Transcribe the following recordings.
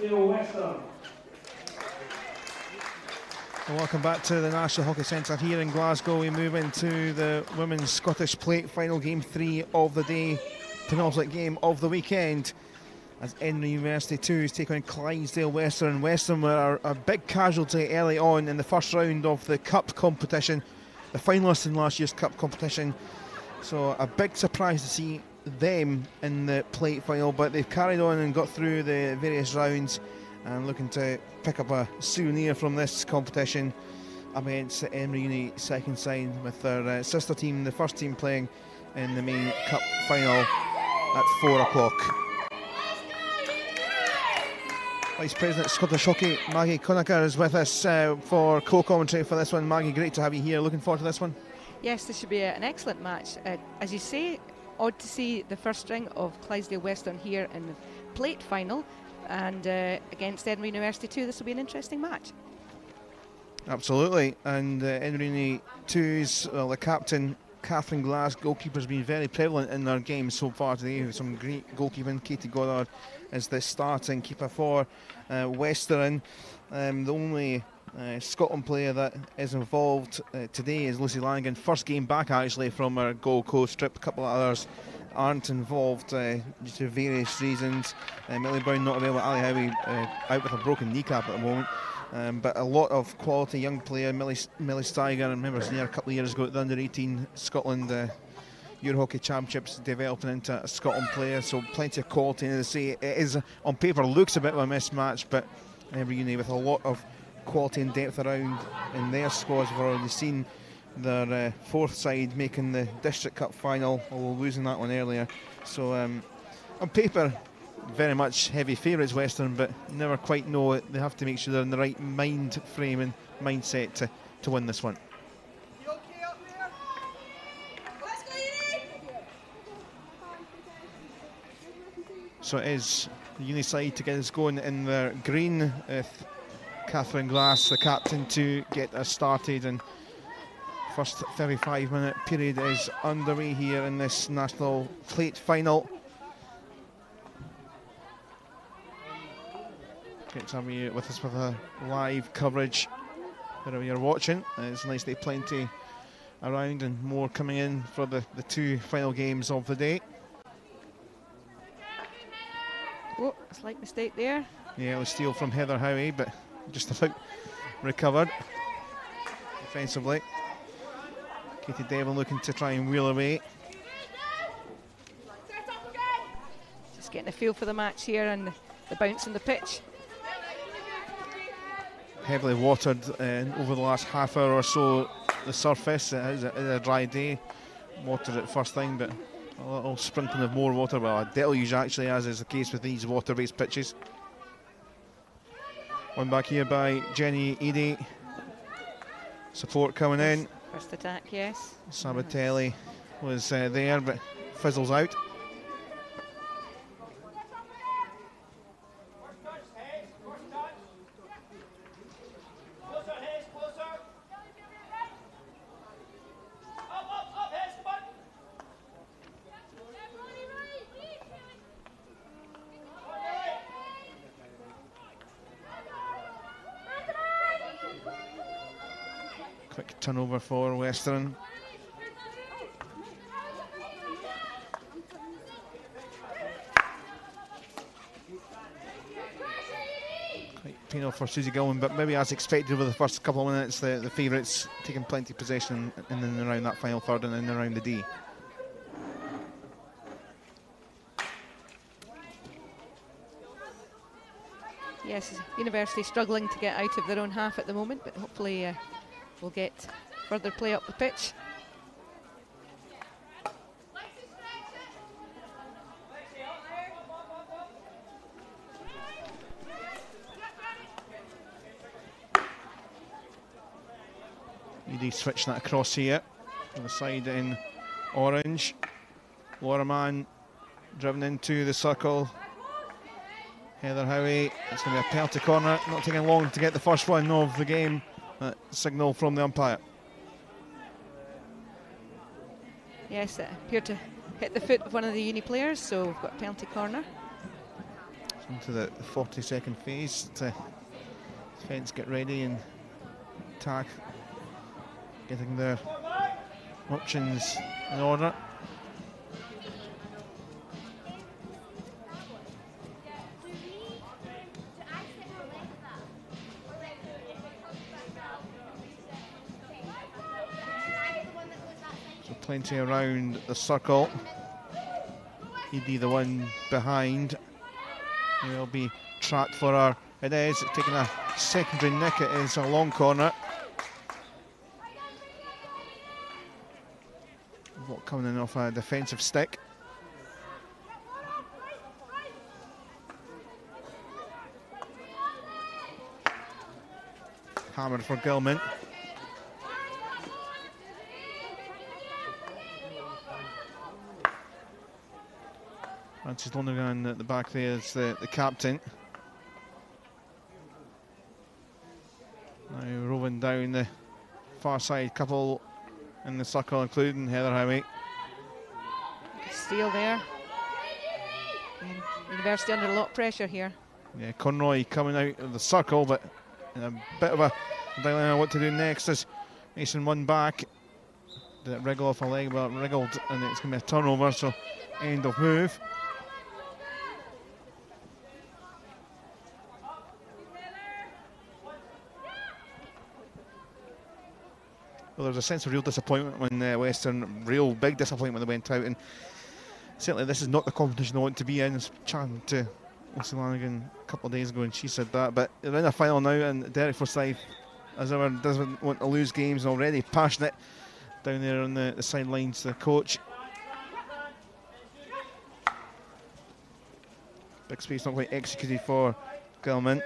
Clydesdale Western. Welcome back to the National Hockey Centre here in Glasgow. We move into the Women's Scottish Plate final, game 3 of the day, penultimate game of the weekend, as Edinburgh University 2s take on Clydesdale Western. Western were a big casualty early on in the first round of the Cup competition, the finalists in last year's Cup competition, so a big surprise to see them in the plate final, but they've carried on and got through the various rounds and looking to pick up a souvenir from this competition against the Edinburgh Uni second side, with their sister team, the first team, playing in the main Cup final at 4 o'clock. Vice President Scottish Hockey Maggie Conacher is with us for co-commentary for this one. Maggie, great to have you here. Looking forward to this one. Yes, this should be an excellent match. As you say, odd to see the first string of Clydesdale Western here in the plate final, and against Edinburgh University 2, this will be an interesting match. Absolutely, and Edinburgh Uni 2's, well, the captain, Catherine Glass, goalkeeper's been very prevalent in their games so far today, with some great goalkeeping. Katie Goddard is the starting keeper for Western. The only Scotland player that is involved today is Lucy Lanigan, first game back actually from her Gold Coast trip. A couple of others aren't involved due to various reasons. Millie Brown not available, Ali Howie out with a broken kneecap at the moment. But a lot of quality young player. Millie Steiger, I remember seeing her a couple of years ago at the under-18 Scotland Euro Hockey Championships, developing into a Scotland player, so plenty of quality. And as I say, it is, on paper, looks a bit of a mismatch, but Edinburgh Uni with a lot of quality and depth around in their squads. We've already seen their fourth side making the District Cup final, although losing that one earlier. So on paper, very much heavy favourites Western, but never quite know it. They have to make sure they're in the right mind frame and mindset to win this one. So it is the Uni side to get us going in their green. Catherine Glass, the captain, to get us started, and first 35-minute period is underway here in this National Plate final. Great to have you with us with a live coverage wherever you're watching. It's nice to have plenty around and more coming in for the two final games of the day. Oh, a slight mistake there. Yeah, it was steal from Heather Howie, but just about recovered defensively. Katie Devlin looking to try and wheel away. Just getting a feel for the match here and the bounce on the pitch. Heavily watered over the last half hour or so, the surface. It is a dry day. Watered it first thing, but a little sprinkling of more water, well, a deluge actually, as is the case with these water-based pitches. One back here by Jenny Eadie. Support coming in. First attack, yes. Sabatelli was there, but fizzles out. Quick turnover for Western. Quite penal for Susie Gilman, but maybe as expected over the first couple of minutes, the favourites taking plenty of possession in and around that final third and in and around the D. Yes, University struggling to get out of their own half at the moment, but hopefully we'll get further play up the pitch. Edie switching that across here on the side in orange. Laura Mann driven into the circle. Heather Howie, it's going to be a penalty corner, not taking long to get the first one of the game. Signal from the umpire. Yes, it appeared to hit the foot of one of the Uni players, so we've got a penalty corner. Into the 40-second phase to defence get ready and attack, getting their options in order. So plenty around the circle. He'd the one behind. He'll be tracked for her. It is taking a secondary nick. It is a long corner. What coming in off a defensive stick. Hammered for Gilman. Francis Lonergan at the back there is the captain. Now roving down the far side, couple in the circle, including Heather Howie. Steal there. University under a lot of pressure here. Yeah, Conroy coming out of the circle, but in a bit of a dilemma what to do next as Mason won back. Did it wriggle off a leg, but it wriggled, and it's going to be a turnover, so end of move. Well, there was a sense of real disappointment when Western, real big disappointment when they went out, and certainly this is not the competition I want to be in. I was chatting to Lucy Lanigan a couple of days ago and she said that, but they're in a final now, and Derek Forsyth, as ever, doesn't want to lose games, already passionate down there on the sidelines, the coach. Big space not quite executed for Gilman.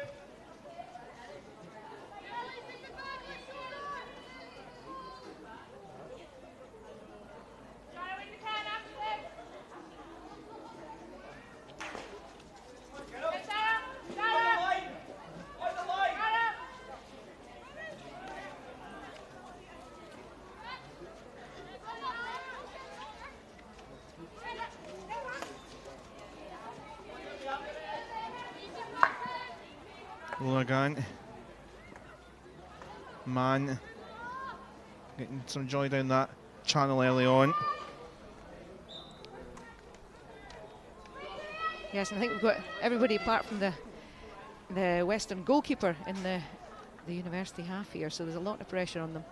Lonergan. Mann getting some joy down that channel early on. Yes, and I think we've got everybody apart from the Western goalkeeper in the University half here, so there's a lot of pressure on them.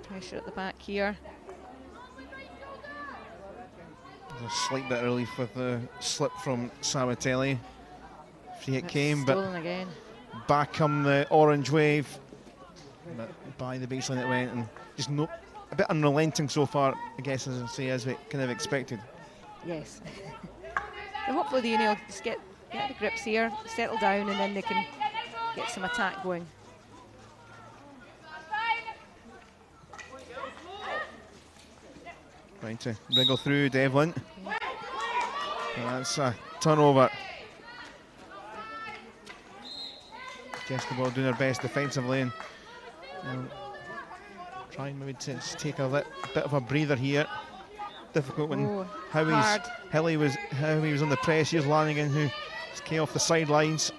Pressure at the back here. There's a slight bit of relief with the slip from Sabatelli. Free hit came, but again. Back come the orange wave. But by the baseline it went, and just a bit unrelenting so far, I guess, as I say, as we kind of expected. Yes. So hopefully the Union will just get the grips here, settle down, and then they can get some attack going. Trying to wriggle through Devlin. And that's a turnover. Jessica doing her best defensively and trying maybe to take a bit of a breather here. Difficult when Howie was on the press. Here's Lanigan, who came off the sidelines.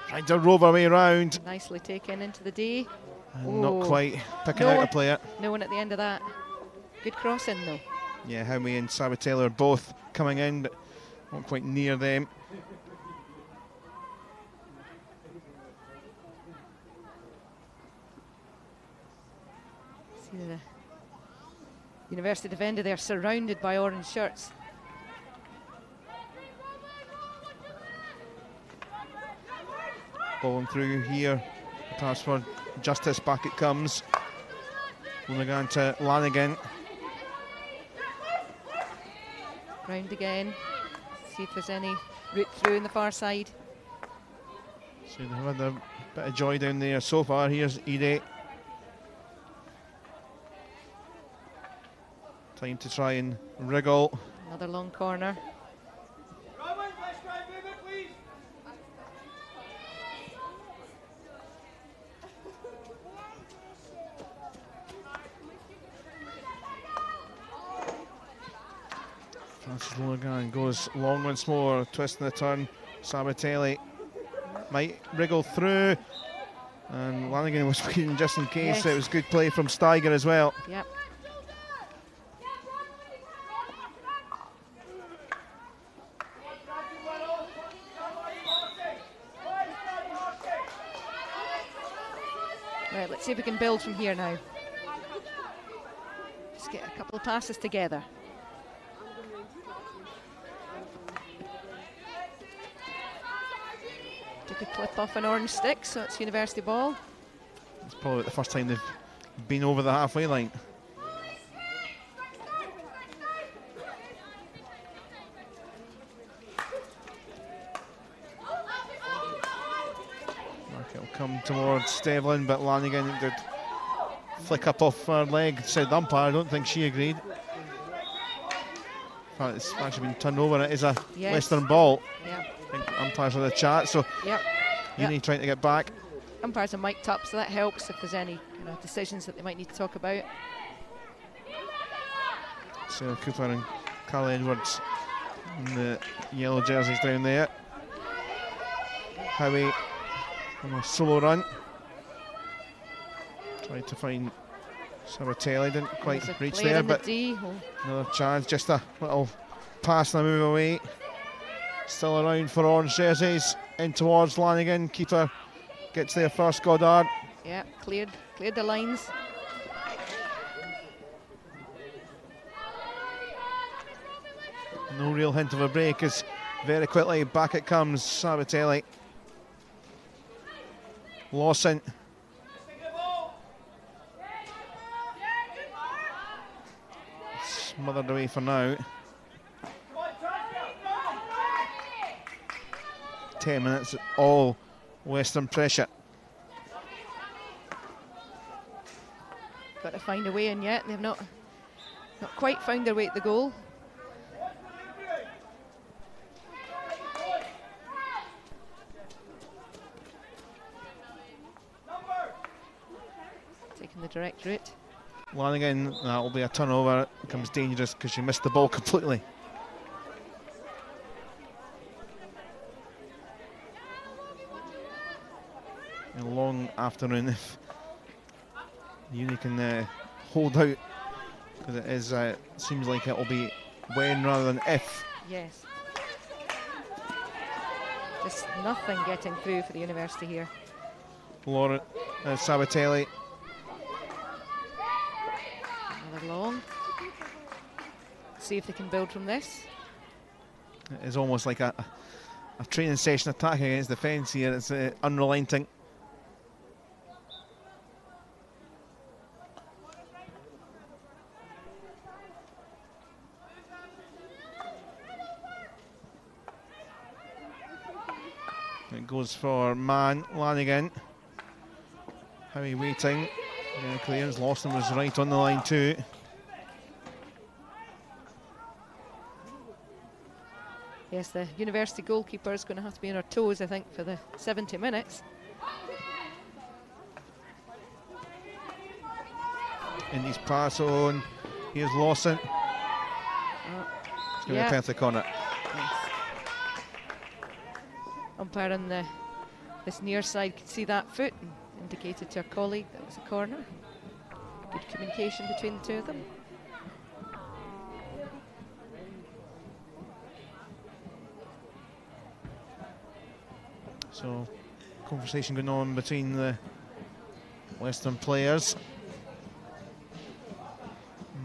Trying to rove her way around. Nicely taken into the D. And not quite picking out a player. No one at the end of that. Good crossing though. Yeah, Howie and Sabatelli are both coming in, but not quite near them. See the University defender there, surrounded by orange shirts. Ball through here. Pass for Justice, back it comes. Lonergan to Lanigan. Round again. See if there's any route through in the far side. So they've had a bit of joy down there so far. Here's Ide. Time to try and wriggle. Another long corner. Francis Logan goes long once more, twisting the turn. Sabatelli might wriggle through, and Lanigan was waiting just in case. Yes. It was good play from Steiger as well. Yep. Right, let's see if we can build from here now. Just get a couple of passes together. Took a clip off an orange stick, so it's University ball. It's probably the first time they've been over the halfway line. It'll come towards Devlin, but Lanigan did flick up off her leg. Said the umpire, I don't think she agreed. In fact, it's actually been turned over. It is a Western ball. Yeah. I think umpires are in the chat, so Uni trying to get back. Umpires are mic'd up, so that helps if there's any decisions that they might need to talk about. Sarah Cooper and Carl Edwards in the yellow jerseys down there. Howie on a solo run. Tried to find Sabatelli, didn't quite reach there, but another chance, just a little pass and a move away. Still around for orange jerseys, in towards Lanigan. Keeper gets there first, Goddard. Yeah, cleared the lines. No real hint of a break as very quickly back it comes. Sabatelli. Lawson. Smothered away for now. 10 minutes, all Western pressure. Got to find a way in yet. They've not quite found their way at the goal. Taking the direct route. Lanigan, that will be a turnover. It becomes dangerous because she missed the ball completely. A long afternoon if Uni can hold out, because it is seems like it will be when rather than if. Yes. Just nothing getting through for the University here. Lauren Sabatelli. Another long. See if they can build from this. It is almost like a training session attacking against defence here. It's unrelenting. It goes for man, Lanigan. Howie waiting. Clearance. Lawson was right on the line too. Yes, the University goalkeeper is going to have to be on her toes, I think, for the 70 minutes. Indy's pass on. Here's Lawson. It's going to be a penalty corner. Yes. Umpire on this near side could see that foot and indicated to her colleague that it was a corner. Good communication between the two of them. So, conversation going on between the Western players.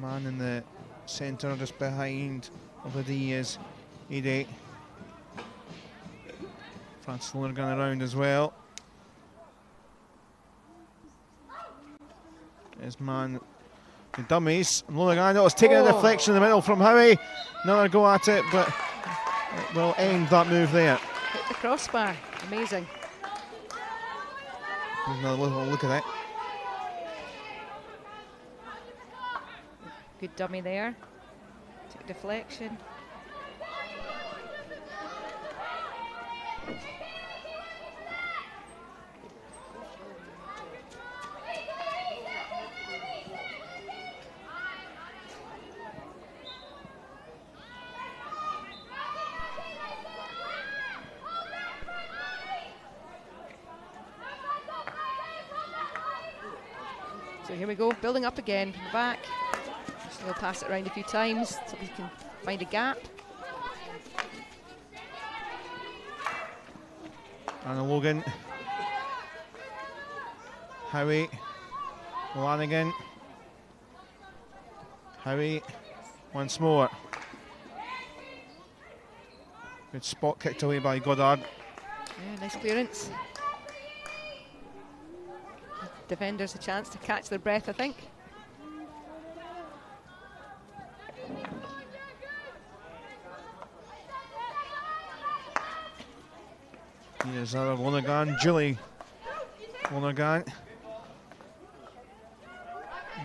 Man in the centre just behind Obadi is Ede. Francis Lonergan around as well. There's man, the dummies. Lonergan, was taking a deflection in the middle from Howie. Another go at it, but it will end that move there. Hit the crossbar, amazing. There's another look at that. Good dummy there. Took a deflection. So here we go, building up again from the back. They'll pass it around a few times so we can find a gap. Anna Logan. Howie. Lanigan. Howie. Once more. Good spot kicked away by Goddard. Yeah, nice clearance. Defenders a chance to catch their breath, I think. Here's other Lonergan, Julie Lonergan.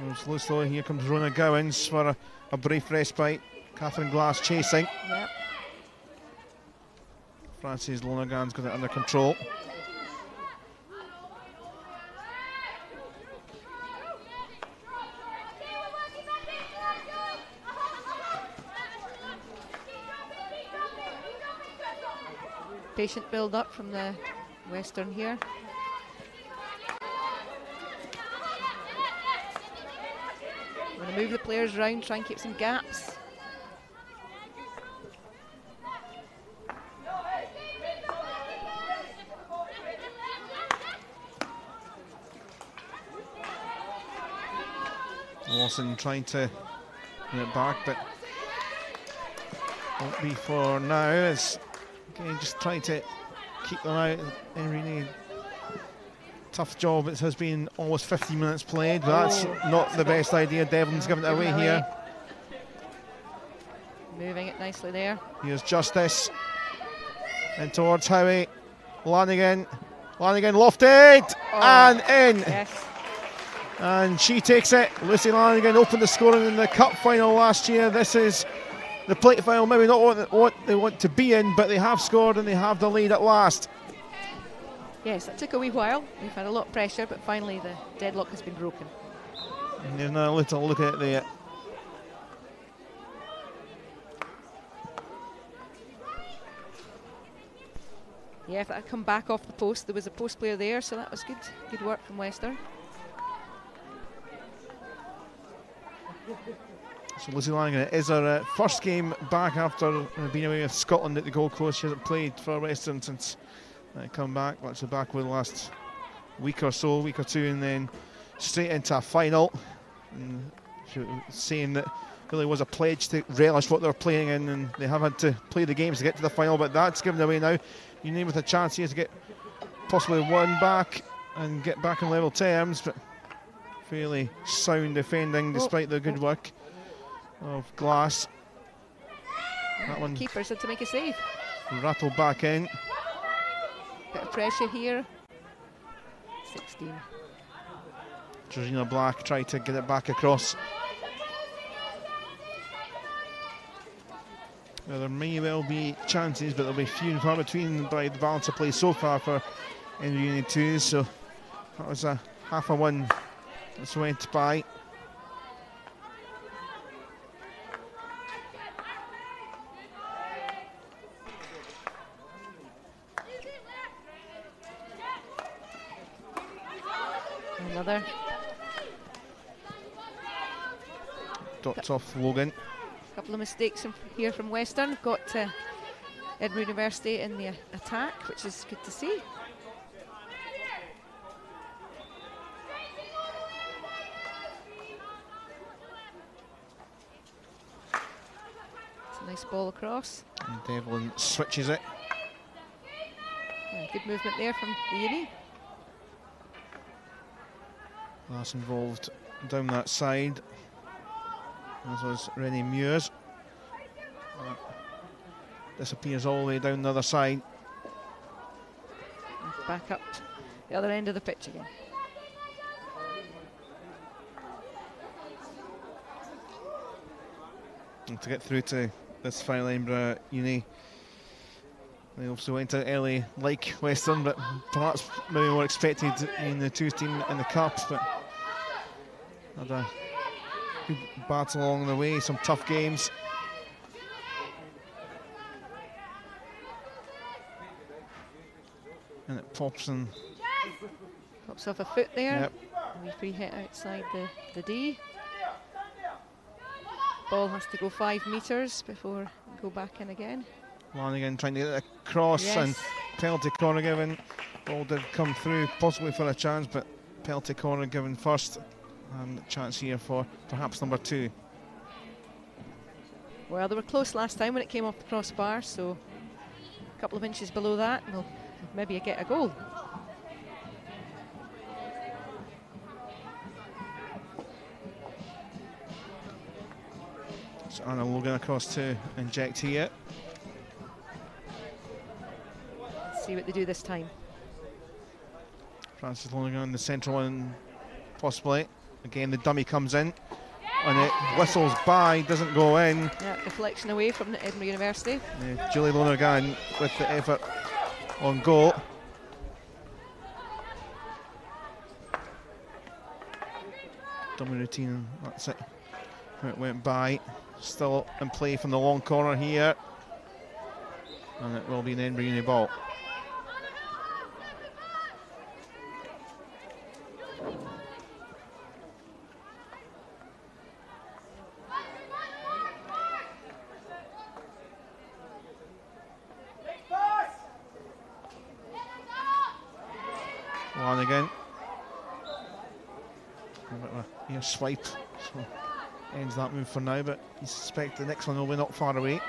Moves loose. Here comes Rona Gowans for a brief respite. Catherine Glass chasing. Yep. Frances Lonergan's got it under control. Patient build up from the Western here. Want to move the players around, try and keep some gaps. Lawson trying to win it back, but won't be for now. It's again just trying to keep them out. And really tough job. It has been almost 50 minutes played, but that's not the best idea. Devlin's given it away here. Moving it nicely there. Here's Justice. In towards Howie. Lanigan. Lanigan lofted and in. Yes. And she takes it. Lucy Lanigan opened the scoring in the cup final last year. This is the plate final, maybe not what they want to be in, but they have scored and they have the lead at last. Yes, it took a wee while. We've had a lot of pressure, but finally the deadlock has been broken. And there's now a little look at it there. Yeah, if that had come back off the post, there was a post player there, so that was good. Good work from Western. So Lucy Lanigan, it is her first game back after being away with Scotland at the Gold Coast. She hasn't played for Western since come back. Actually back with the last week or so, week or two, and then straight into a final. And she was saying that really was a pledge to relish what they were playing in, and they have had to play the games to get to the final, but that's given away now. You name with a chance here to get possibly one back and get back in level terms, but fairly sound defending despite the good work of Glass. That one Keepers had to make a save. rattled back in. Bit of pressure here. 16. Georgina Black tried to get it back across. Well, there may well be chances, but there'll be few and far between by the balance of play so far for Edinburgh Unit 2. So that was a half a one that's went by. Another. Dots off Logan. Couple of mistakes here from Western. Got Edinburgh University in the attack, which is good to see. It's a nice ball across. And Devlin switches it. Yeah, good movement there from the Uni. Glass involved down that side, as was Rennie Muirs. Disappears all the way down the other side. Back up the other end of the pitch again. And to get through to this final, Edinburgh Uni, they also went out early like Western, but perhaps maybe more expected in the two team in the cup, but had a good battle along the way, some tough games. And it pops Pops off a foot there. Yep. wee free hit outside the D. Ball has to go 5 metres before go back in again. Lanigan trying to get it across, Yes. and penalty corner given. Ball did come through, possibly for a chance, but penalty corner given first, and a chance here for perhaps number 2. Well, they were close last time when it came off the crossbar, so a couple of inches below that, and they'll maybe get a goal. So Anna Logan across to inject here. Let's see what they do this time. Francis Logan on the central one, possibly. Again, the dummy comes in, and it whistles by, doesn't go in. Yeah, deflection away from the Edinburgh University. Julie Lonergan with the effort on goal. Dummy routine, that's it. It went by. Still in play from the long corner here. And it will be an Edinburgh Uni ball. Lanigan. Here swipe. So ends that move for now, but you suspect the next one will be not far away.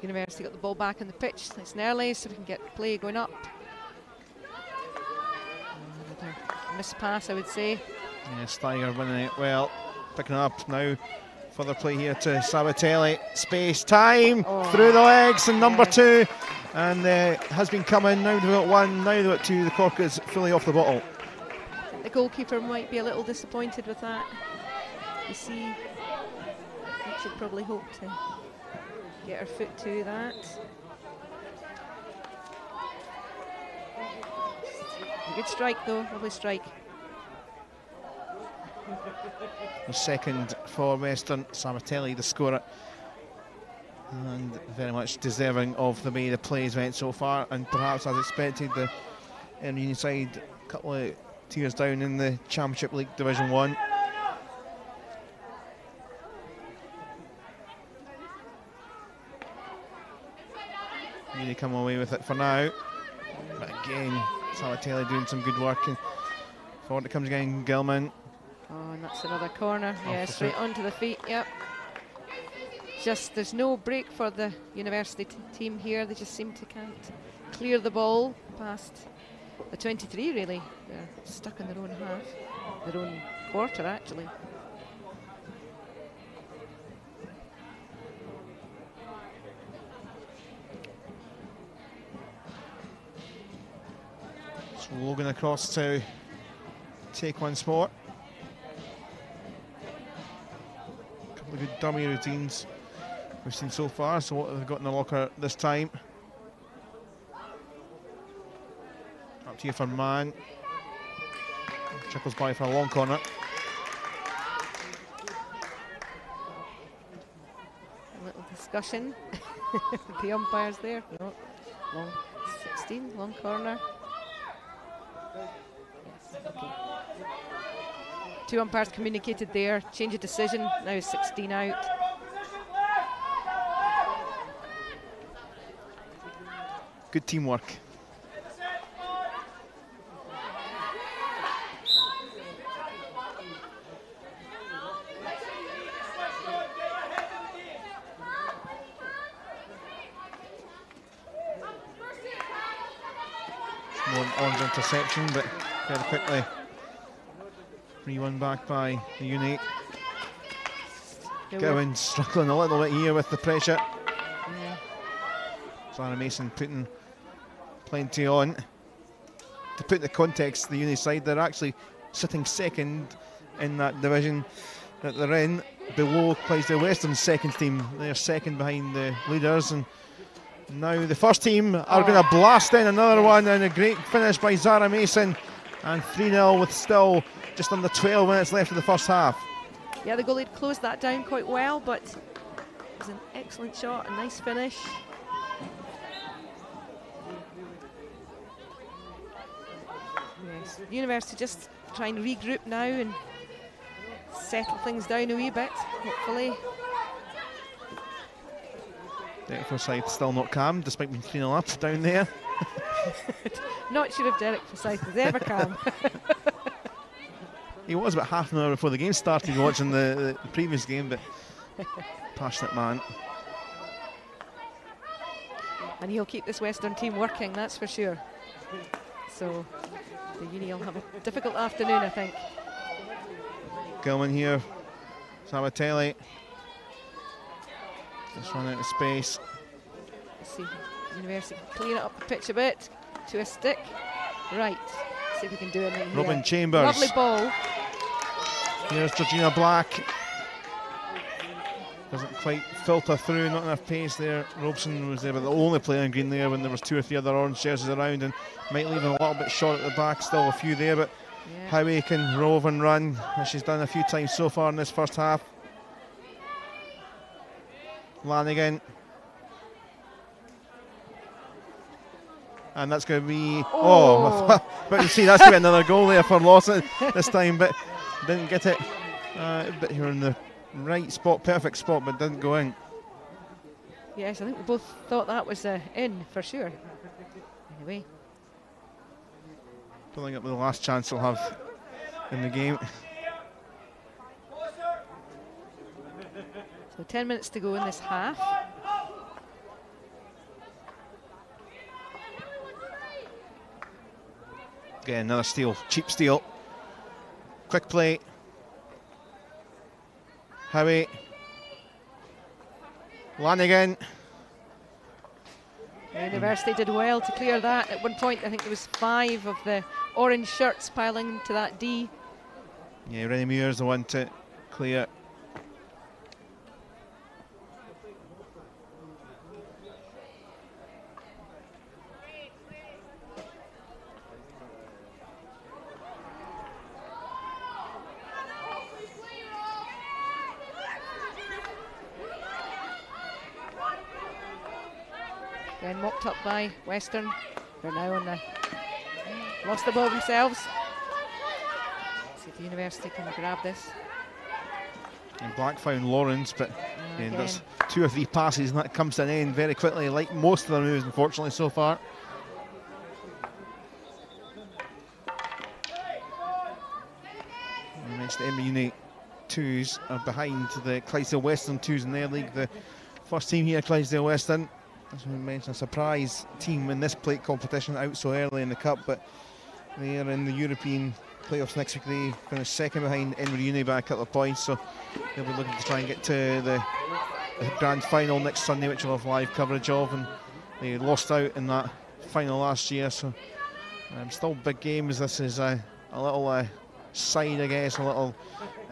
University got the ball back on the pitch nice and early, so we can get play going up. Another missed pass, I would say. Yeah, Steiger winning it well. Picking up now. Further play here to Sabatelli. Space, time, through the legs, and number 2. And has been coming. Now they've got 1, now they've got 2. The cork is fully off the bottle. The goalkeeper might be a little disappointed with that. You see, she should probably hope to get her foot to that. A good strike though, lovely strike. The second for Western, Sabatelli the scorer. And very much deserving of the way the plays went so far, and perhaps as expected, the Edinburgh side a couple of tiers down in the Championship League Division 1. Really come away with it for now, but again Sabatelli doing some good work, and forward it comes again, Gilman. Oh, and that's another corner. Yeah, straight onto the feet. Yep. Just there's no break for the university team here. They just seem to can't clear the ball past the 23. Really, they're stuck in their own half, their own quarter actually. Logan across to take once more. A couple of good dummy routines we've seen so far, so what have they got in the locker this time? Up to here for Mann. Trickles by for a long corner. A little discussion with the umpires there. No, long 16, long corner. Yes, okay. 2 umpires communicated there, change of decision, now 16 out. Good teamwork. Orange interception, but very quickly 3-1 back by the Uni. Gowan struggling a little bit here with the pressure. Yeah. Clara Mason putting plenty on to put the context, the Uni side, they're actually sitting second in that division that they're in, below Clydesdale Western's second team. They're second behind the leaders, and now the first team are going to blast in another one, and a great finish by Zara Mason, and 3-0 with still just under 12 minutes left of the first half. Yeah, the goalie closed that down quite well, but it was an excellent shot, a nice finish. Yes, University just trying to regroup now and settle things down a wee bit, hopefully. Derek Forsyth still not calm, despite being 3-0 up down there. Not sure if Derek Forsyth is ever calm. He was about half an hour before the game started watching the previous game, but passionate man. And he'll keep this Western team working, that's for sure. So the Uni will have a difficult afternoon, I think. Gilman here, Sabatelli. Just run out of space. Let's see, University clean it up the pitch a bit to a stick. Right, see if we can do anything here. Robin Chambers. Lovely ball. Here's Georgina Black. Doesn't quite filter through, not enough pace there. Robson was there, but the only player in green there when there was 2 or 3 other orange jerseys around, and might leave him a little bit short at the back. Still a few there, but Howie can rove and run, as she's done a few times so far in this first half. Lanigan. And that's going to be... but you see, that's going to be another goal there for Lawson this time, but didn't get it. But you're in the right spot, perfect spot, but didn't go in. Yes, I think we both thought that was in for sure. Anyway. Pulling up with the last chance they'll have in the game. So 10 minutes to go in this half. Again, another steal, cheap steal. Quick play. Howie. Lanigan. University did well to clear that. At one point, I think there was 5 of the orange shirts piling into that D. Yeah, Rennie Muir's the one to clear. Again, mopped up by Western. They're now on the... Lost the ball themselves. Let's see if the University can grab this. And Black found Lawrence, but that's 2 or 3 passes, and that comes to an end very quickly, like most of their moves, unfortunately, so far. I mentioned the Edinburgh Uni 2s are behind the Clydesdale Western 2s in their league. The first team here, Clydesdale Western, as we mentioned, a surprise team in this plate competition, out so early in the cup, but they are in the European playoffs next week. They finished second behind Edinburgh Uni by a couple of points, so they'll be looking to try and get to the grand final next Sunday, which we'll have live coverage of, and they lost out in that final last year, so still big games. This is a little side, I guess, a little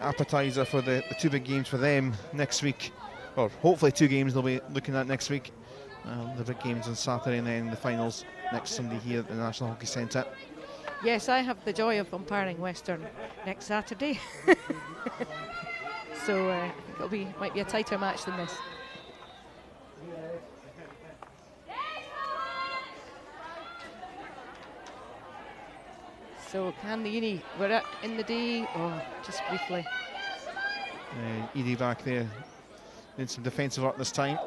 appetizer for the 2 big games for them next week, or hopefully 2 games they'll be looking at next week. The big games on Saturday, and then the finals next Sunday here at the National Hockey Centre. Yes, I have the joy of umpiring Western next Saturday. So I think might be a tighter match than this. So can the Uni, we're in the D, just briefly. Edie back there, did some defensive work this time.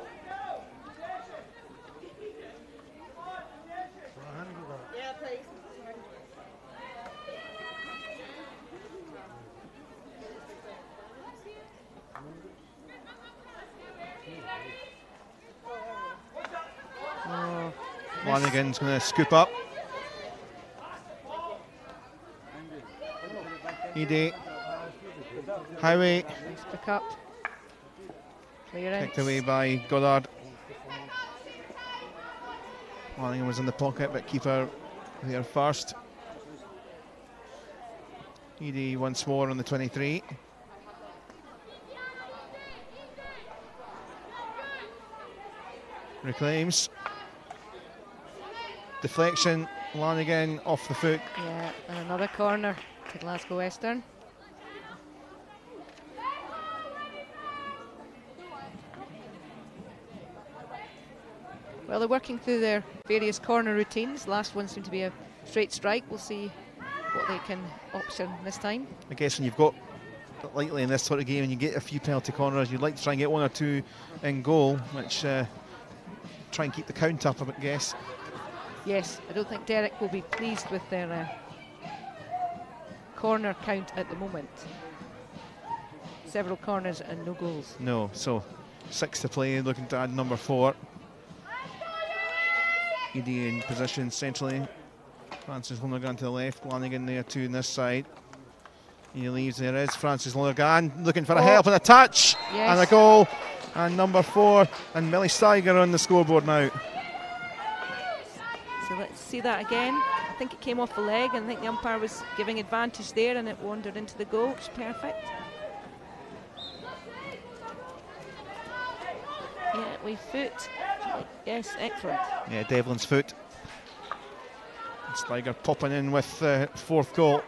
Lanigan's going to scoop up. Edie. Howie. Nice pick up. Clearance. Kicked away by Goddard. Lanigan was in the pocket, but keeper there first. Edie once more on the 23. Reclaims. Deflection, Lanigan off the foot. Yeah, and another corner to Glasgow Western. Well, they're working through their various corner routines. Last one seemed to be a straight strike. We'll see what they can option this time. I guess when you've got, likely in this sort of game, and you get a few penalty corners, you'd like to try and get one or two in goal, which try and keep the count up, I guess. Yes, I don't think Derek will be pleased with their corner count at the moment. Several corners and no goals. No, so 6 to play, looking to add number 4. Edie in position centrally. Francis Lonergan to the left, Lanigan there too on this side. He leaves, there is Francis Lonergan looking for a help and a touch, and a goal, and number 4, and Millie Steiger on the scoreboard now. So let's see that again. I think it came off the leg, and I think the umpire was giving advantage there, and it wandered into the goal, which is perfect. Yeah, we foot. Yes, excellent. Yeah, Devlin's foot. Steiger popping in with the 4th goal.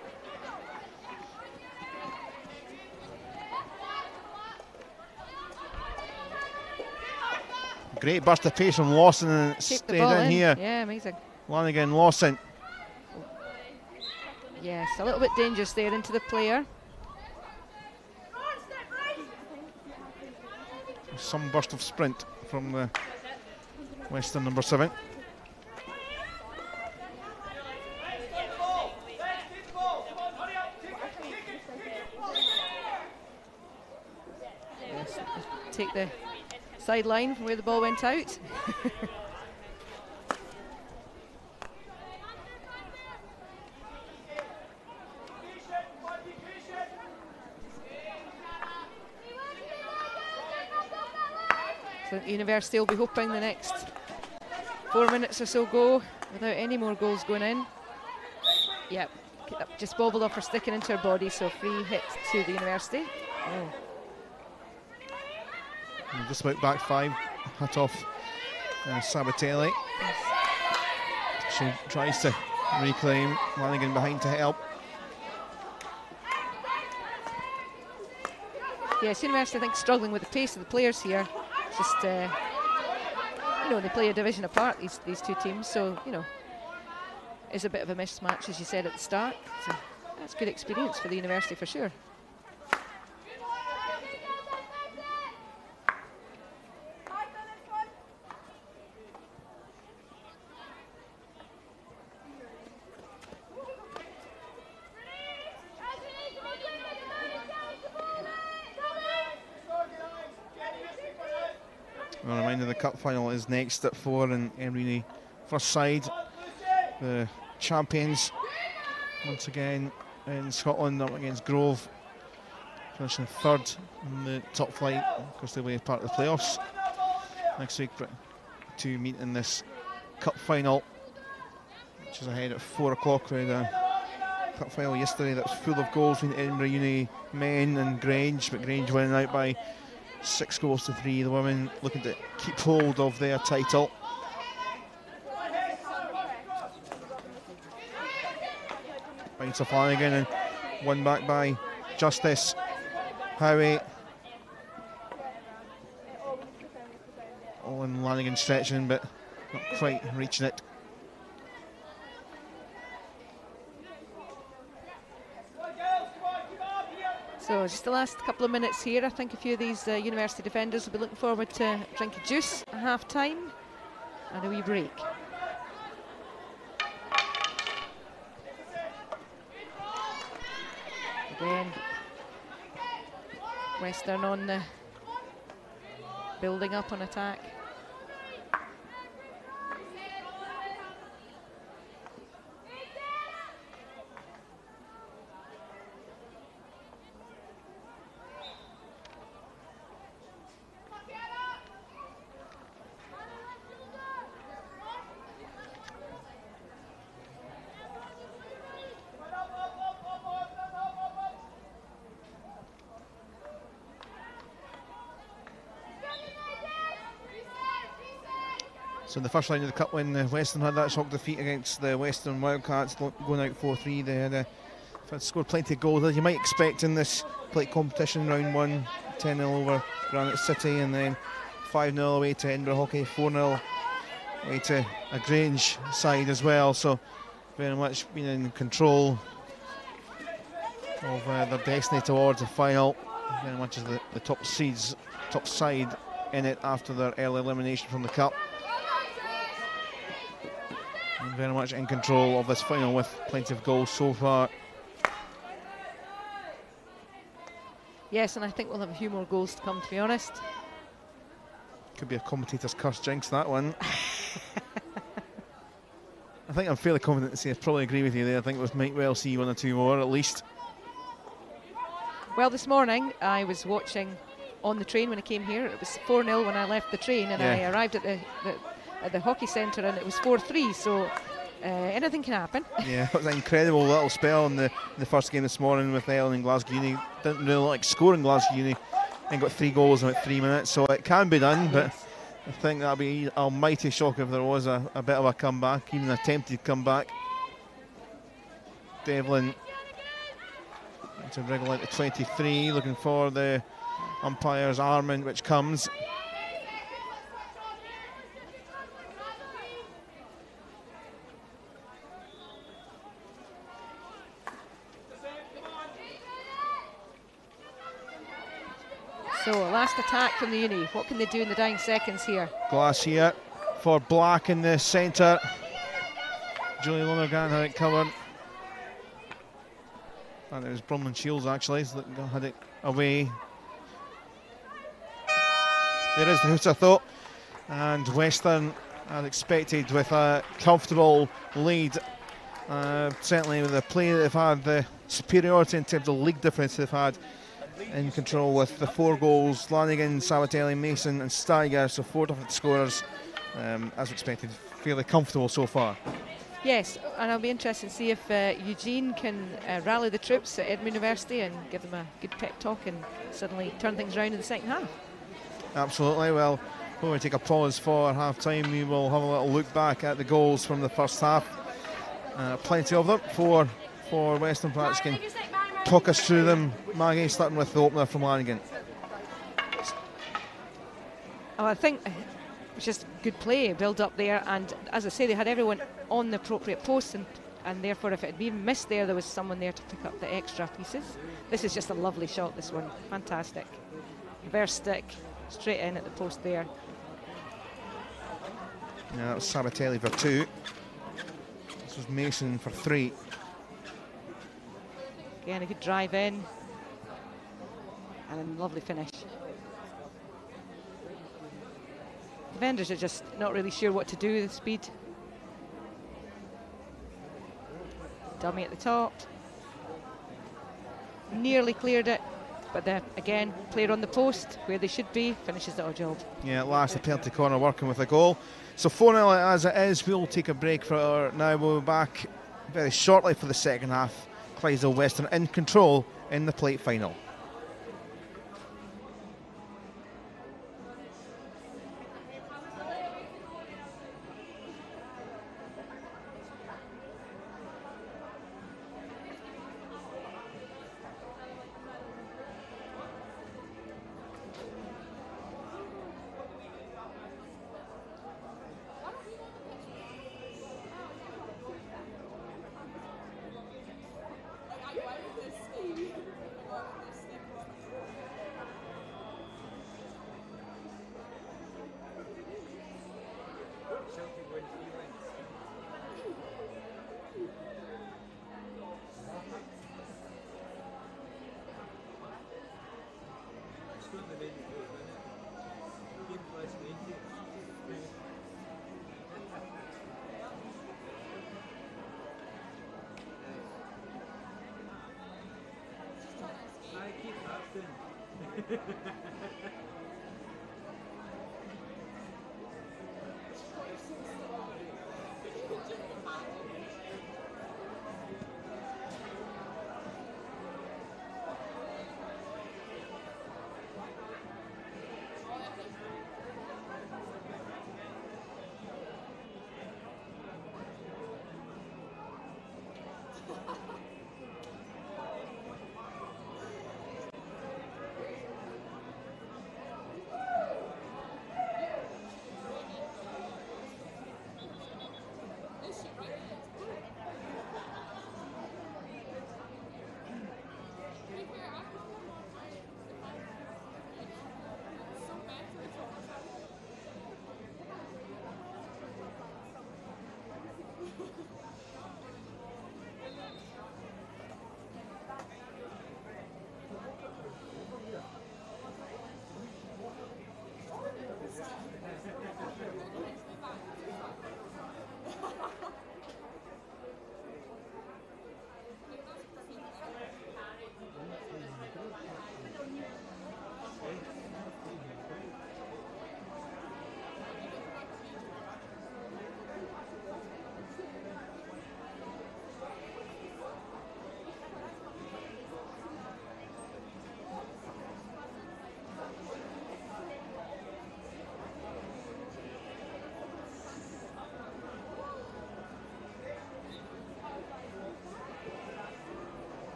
Great burst of pace from Lawson, and stayed in here. Yeah, amazing. Lanigan, Lawson. Yes, a little bit dangerous there into the player. Some burst of sprint from the Western number 7. Yes, take the sideline from where the ball went out. So University will be hoping the next 4 minutes or so go without any more goals going in. Yep, just bobbled off her sticking into her body, so free hit to the University. Oh. And just about back 5, hut off Sabatelli. Yes. She tries to reclaim, Lanigan behind to help. Yes, University I think struggling with the pace of the players here. Just you know, they play a division apart, these two teams, so you know, it's a bit of a mismatch, as you said at the start. So that's good experience for the University for sure. A reminder the cup final is next at 4 in Emery first side. The champions once again in Scotland up against Grove, finishing 3rd in the top flight. Of course they'll be part of the playoffs next week to meet in this cup final, which is ahead at 4 o'clock. We had a cup final yesterday that was full of goals between Edinburgh Uni men and Grange, but Grange winning out by 6 goals to 3. The women looking to keep hold of their title. Finds a Flanagan and won back by Justice. Howie. Oh, and Lanigan stretching, but not quite reaching it. So just the last couple of minutes here. I think a few of these University defenders will be looking forward to a drink of juice at half time and a wee break. Again, Western on the building up on attack. So in the first line of the cup, when Western had that shock defeat against the Western Wildcats, going out 4-3, they had scored plenty of goals, as you might expect in this plate competition. Round 1, 10-0 over Granite City, and then 5-0 away to Edinburgh Hockey, 4-0 away to a Grange side as well. So very much been in control of their destiny towards the final. Very much as the top side in it after their early elimination from the cup. And very much in control of this final with plenty of goals so far. Yes, and I think we'll have a few more goals to come, to be honest. Could be a commentator's curse jinx, that one. I think I'm fairly confident to say I probably agree with you there. I think we might well see 1 or 2 more at least. Well, this morning I was watching on the train when I came here. It was 4-0 when I left the train, and I arrived at the hockey centre, and it was 4-3. So anything can happen. Yeah, it was an incredible little spell in the first game this morning with Ellen and Glasgow Uni. Didn't really like scoring Glasgow Uni, and got 3 goals in about 3 minutes. So it can be done, but I think that'll be an almighty shock if there was a bit of a comeback, even an attempted comeback. Devlin to wriggle out to 23, looking for the umpire's arm in, which comes. So last attack from the Uni. What can they do in the dying seconds here? Glass here for Black in the centre. Julie Lonergan had it covered. And it was Brumlin Shields actually, so that had it away. There is the hooter though. And Western, as expected, with a comfortable lead. Certainly with the play that they've had, the superiority in terms of league difference they've had, in control with the 4 goals. Lanigan, Sabatelli, Mason and Steiger, so 4 different scorers. As expected, fairly comfortable so far. Yes, and I'll be interested to see if Eugene can rally the troops at Edinburgh University and give them a good pep talk and suddenly turn things around in the second half. Absolutely. Well, when we take a pause for half time, we will have a little look back at the goals from the first half. Plenty of them for Western. Perhaps can talk us through them, Maggie, starting with the opener from Lanigan. Oh, I think it was just good play, build up there, and as I say, they had everyone on the appropriate post, and therefore if it had been missed there was someone there to pick up the extra pieces. This is just a lovely shot, this one, fantastic. Reverse stick, straight in at the post there. Yeah, that was Sabatelli for 2. This was Mason for 3. Again, a good drive in, and a lovely finish. Defenders are just not really sure what to do with the speed. Dummy at the top. Nearly cleared it, but then again, player on the post where they should be, finishes the odd job. Yeah, at last the penalty corner working with a goal. So 4-0 as it is. We'll take a break for now. We'll be back very shortly for the second half. Clydesdale Western in control in the plate final.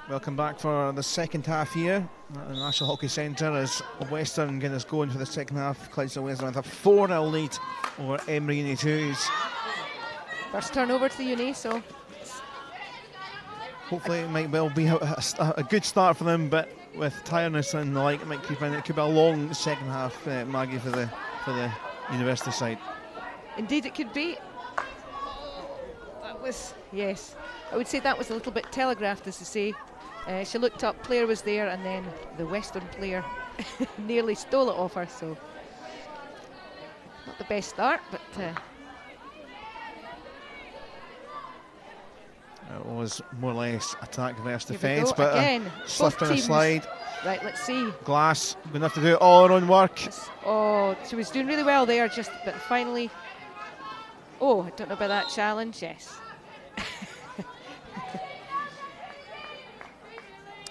Welcome back for the second half here at the National Hockey Centre as Western getting us going for the second half. Clydesdale Western with a 4-0 lead over Emery Uni 2s. First turnover to the Uni, so hopefully it might well be a good start for them, but with tiredness and the like, it might keep in. It could be a long second half, Maggie, for the University side. Indeed, it could be. That was, yes, I would say that was a little bit telegraphed, as to say. She looked up, player was there, and then the Western player nearly stole it off her, so not the best start, but it was more or less attack versus defence, but again, slipped in a slide. Right, let's see. Glass going to have to do all her own work. Oh, she was doing really well there, but finally. Oh, I don't know about that challenge. Yes.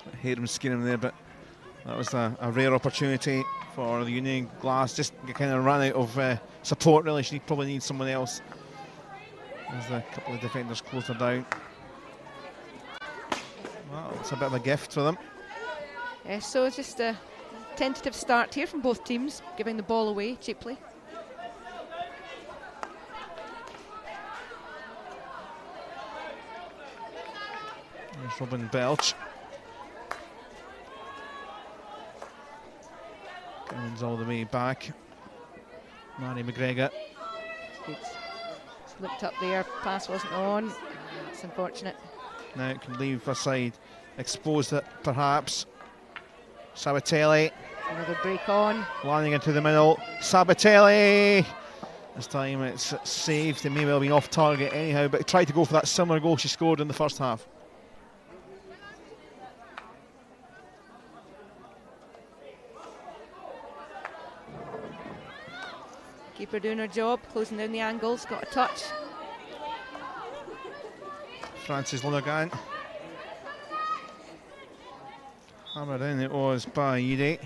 I hate him skinning him there, but that was a rare opportunity for the Union. Glass just kind of ran out of support, really. She probably needs someone else as a couple of defenders closed her down. Well, it's a bit of a gift for them. So it's just a tentative start here from both teams, giving the ball away cheaply. There's Robin Belch. Comes all the way back. Mary McGregor. It's looked up there, pass wasn't on. It's unfortunate. Now it can leave her side exposed, it perhaps. Sabatelli. Another break on. Landing into the middle. Sabatelli. This time it's saved. It may well have been off target anyhow, but he tried to go for that similar goal she scored in the first half. Keeper doing her job, closing down the angles, got a touch. Frances Lonergan. Hammered in it was by Edie.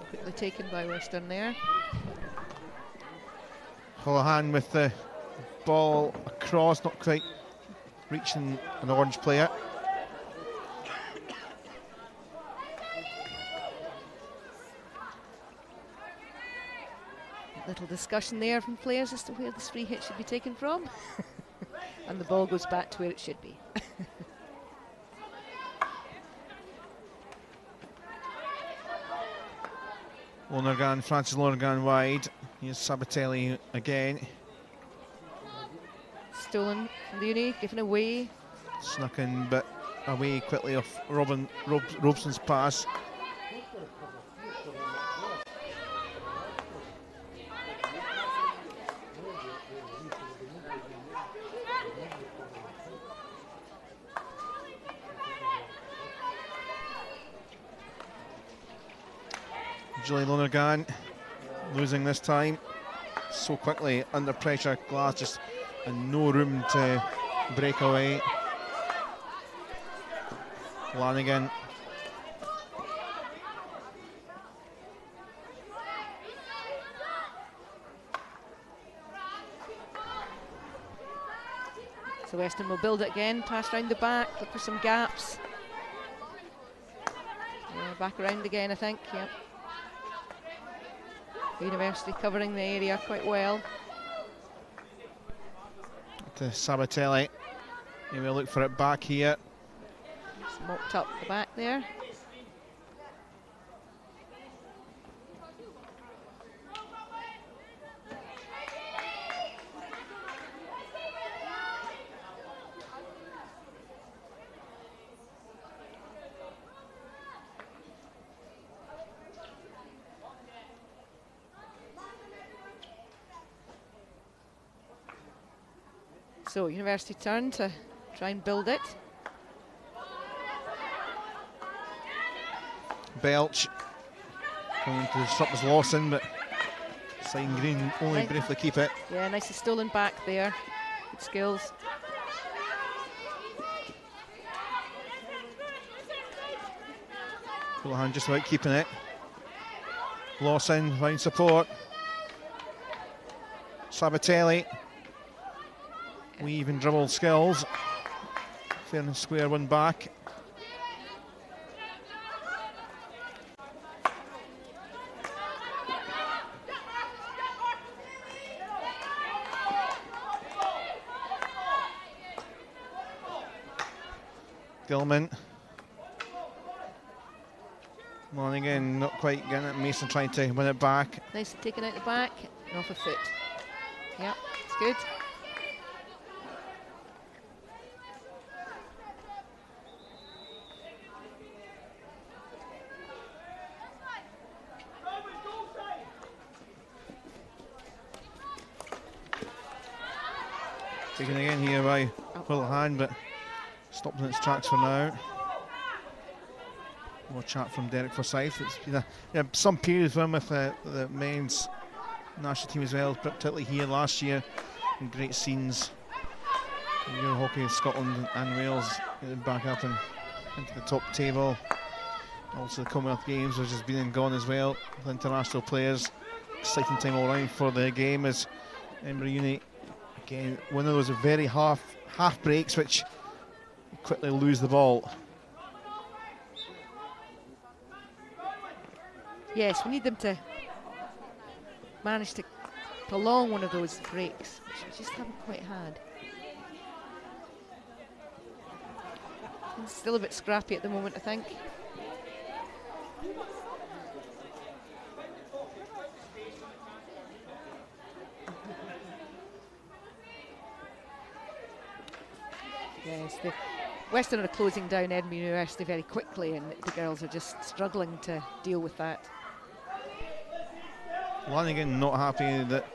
Quickly taken by Western there. Holohan with the ball across, not quite reaching an Orange player. Little discussion there from players as to where this free hit should be taken from. And the ball goes back to where it should be. Lonergan, Francis Lonergan wide. Here's Sabatelli again. Stolen from the Uni, given away. Snuck in, but away quickly off Robson's pass. Julie Lonergan losing this time so quickly under pressure. Glass just and no room to break away. Lanigan. So Western will build it again, pass round the back, look for some gaps. Yeah, back around again, I think, yeah. University covering the area quite well. To Sabatelli. Maybe we'll look for it back here. Smoked up the back there. So University turn to try and build it. Belch going to disrupt his Lawson, but Sign Green only briefly keep it. Yeah, nicely stolen back there. Good skills. Houlihan just about keeping it. Lawson find support. Sabatelli. Weave and dribble skills. Fair and square one back. Gilman. Morning in, not quite getting it. Mason trying to win it back. Nicely taken out the back and off a foot. Yep, it's good. Taken again here by Houlihan, but stopped in its tracks for now. More chat from Derek Forsyth. It's been some period for him with the men's national team as well, particularly here last year. And great scenes. Euro hockey in Scotland and Wales getting back up and into the top table. Also the Commonwealth Games, which has been and gone as well with international players. Exciting time all round for the game as Edinburgh Uni, again, one of those very half breaks which quickly lose the ball. Yes, we need them to manage to prolong one of those breaks, which we just haven't quite had. It's still a bit scrappy at the moment, I think. Yes, the Western are closing down Edinburgh University very quickly, and the girls are just struggling to deal with that. Lanigan not happy that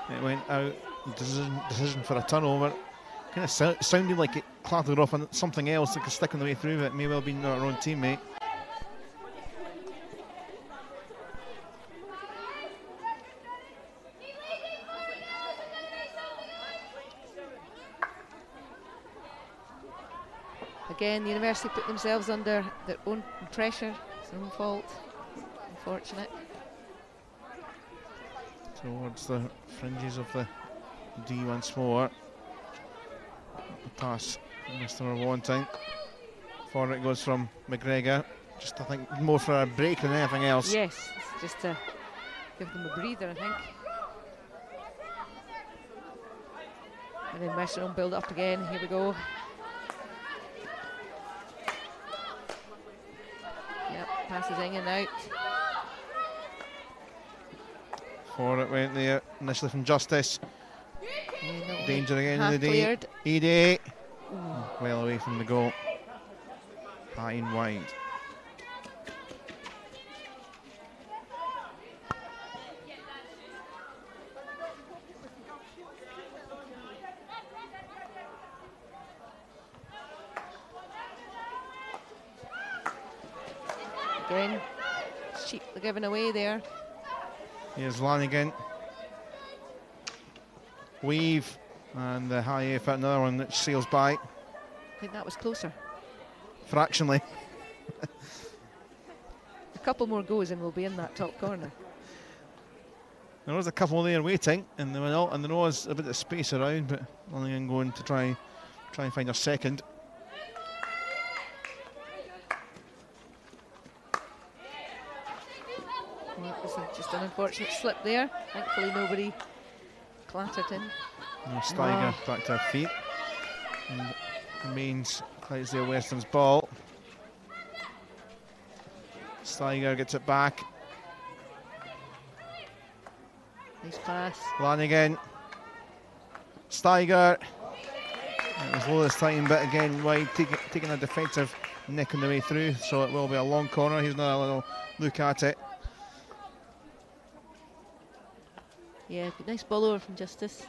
it went out. Decision for a turnover. Kind of sounded like it clattered off on something else that could stick on the way through, but it may well have been our own teammate. Again, the University put themselves under their own pressure. It's their own fault. Unfortunate. Towards the fringes of the D once more. The pass, Mr. Wanting. Forward it goes from McGregor. Just, I think, more for a break than anything else. Yes, just to give them a breather, I think. And then Western will build up again. Here we go. Yep, passes in and out. Forward it went there, initially from Justice. Yeah, danger again in the cleared. day. Edie. Well away from the goal. High and wide. Again, cheap given away there. Here's Lanigan. Weave, and the high effort, another one that sails by. I think that was closer. Fractionally. A couple more goes and we'll be in that top corner. There was a couple there waiting, and there was a bit of space around, but Lanigan going to try and find a second. Well, that was just an unfortunate slip there. Thankfully nobody clattered in. No, Steiger back to her feet. And remains Clydesdale Western's ball. Steiger gets it back. Nice pass. Lanigan. Steiger. It was low this time, but again wide, taking a defensive nick on the way through, so it will be a long corner. Here's another little look at it. Yeah, nice ball over from Justice.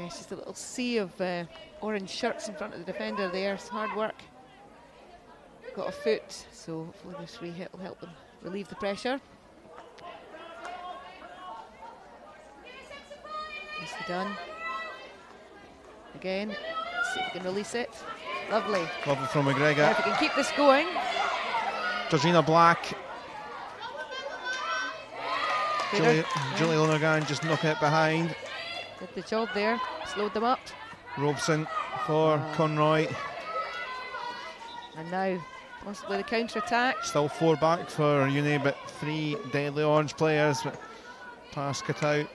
it's just a little sea of orange shirts in front of the defender there. It's hard work. Got a foot, so hopefully this free hit will help them relieve the pressure. Nicely done. Again, let's see if we can release it. Lovely. Lovely from McGregor. Now if we can keep this going. Georgina Black. Julie Lonergan just knocking it behind. Did the job there, slowed them up. Robeson for Conroy. And now possibly the counter-attack. Still 4 back for Uni, but 3 deadly orange players. But pass cut out.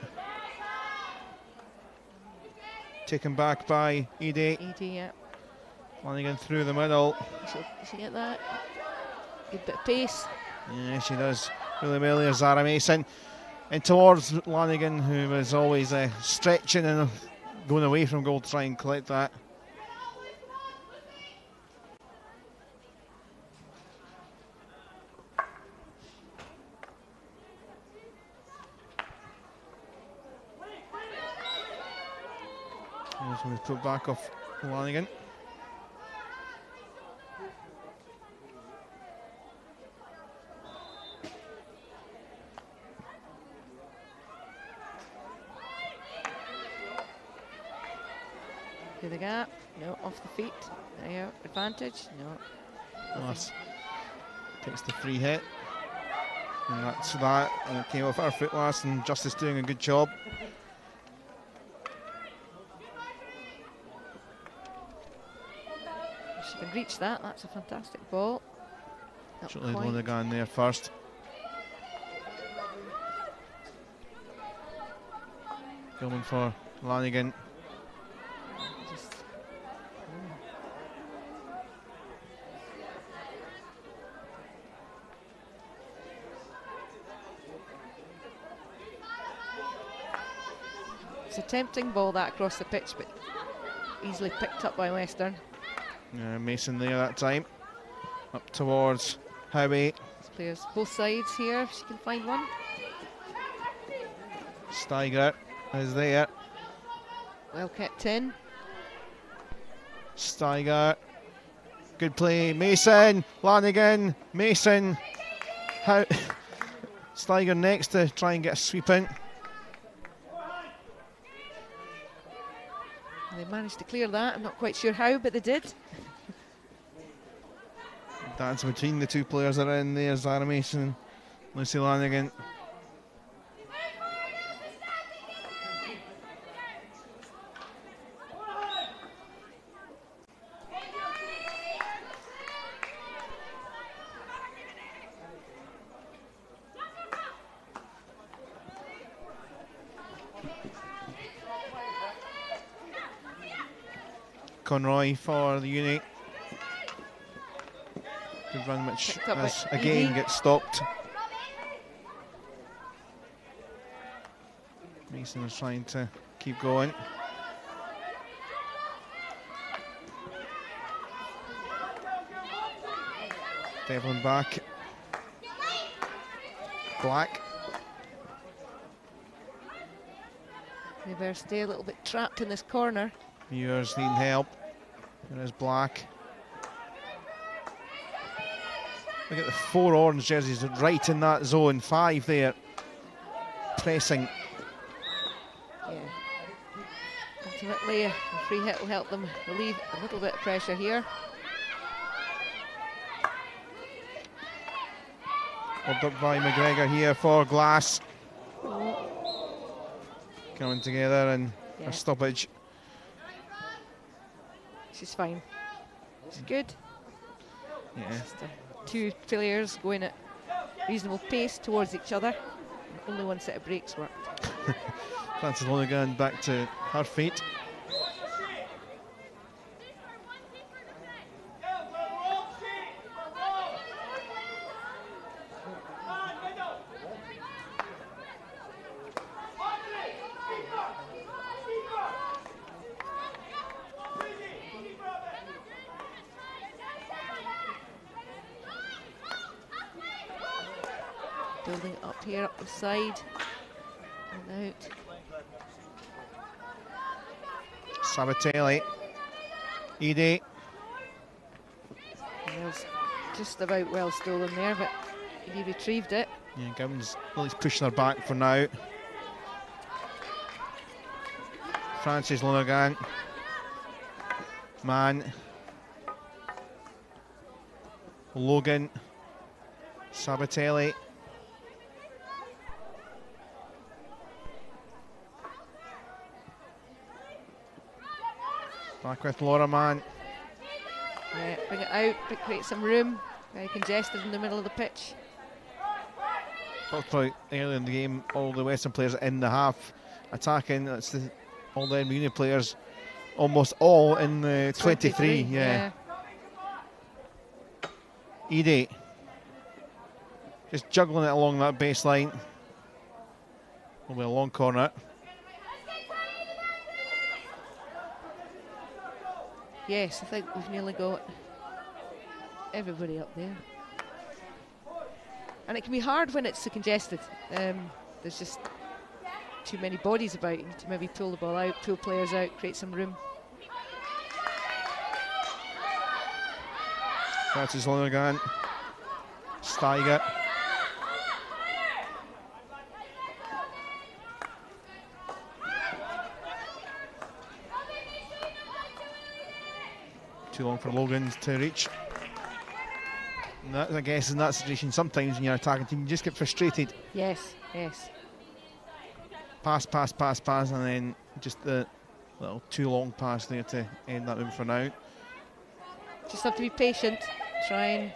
Taken back by Edie. Edie, yeah. Flanagan through the middle. Did she get that? Good bit of pace. Yeah, she does. Really well there, Zara Mason. And towards Lanigan, who was always stretching and going away from goal to try and collect that. This one is put back off Lanigan. Through the gap, no, off the feet. There, advantage, no. Nice. Takes the free hit. And that's that. And it came off her foot last, and Justice doing a good job. If she can reach that, that's a fantastic ball. Julie Lonergan there first. Going for Lanigan. It's a tempting ball that across the pitch, but easily picked up by Western. Mason there that time. Up towards Howie. There's players both sides here, if she can find one. Steiger is there. Well kept in. Steiger. Good play. Mason. Lanigan. Mason. Steiger next to try and get a sweep in. They managed to clear that. I'm not quite sure how, but they did. That's between the 2 players that are in there, Zara Mason and Lucy Lanigan. Conroy for the Uni. Good run, which has again gets stopped. Mason is trying to keep going. Devlin back. Black. They better stay a little bit trapped in this corner. Viewers needing help. There is Black. Look at the 4 orange jerseys right in that zone. 5 there. Pressing. Yeah. Ultimately, a free hit will help them relieve a little bit of pressure here. Pulled up by McGregor here for Glass. Coming together and a stoppage. She's fine. She's good. Yeah. Just 2 players going at reasonable pace towards each other. And only one set of breaks worked. Frances Lonergan back to her feet. Building up here, up the side, and out. Sabatelli. Edie. It was just about well stolen there, but he retrieved it. Yeah, Gowans he's pushing her back for now. Francis Lonergan. Mann. Logan. Sabatelli. Back with Laura Mann. Yeah, bring it out, create some room. Very congested in the middle of the pitch. Talked about earlier in the game, all the Western players in the half attacking. That's all the Edinburgh Union players, almost all in the 23. Yeah. Edie. Just juggling it along that baseline. Will be a long corner. Yes, I think we've nearly got everybody up there. And it can be hard when it's so congested. There's just too many bodies about. You need to maybe pull the ball out, pull players out, create some room. Francis Lonergan. Steiger. Too long for Logan to reach. And that, I guess in that situation, sometimes when you're attacking team, you just get frustrated. Yes, yes. Pass, pass, pass, pass, and then just the little too long pass there to end that one for now. Just have to be patient. Try and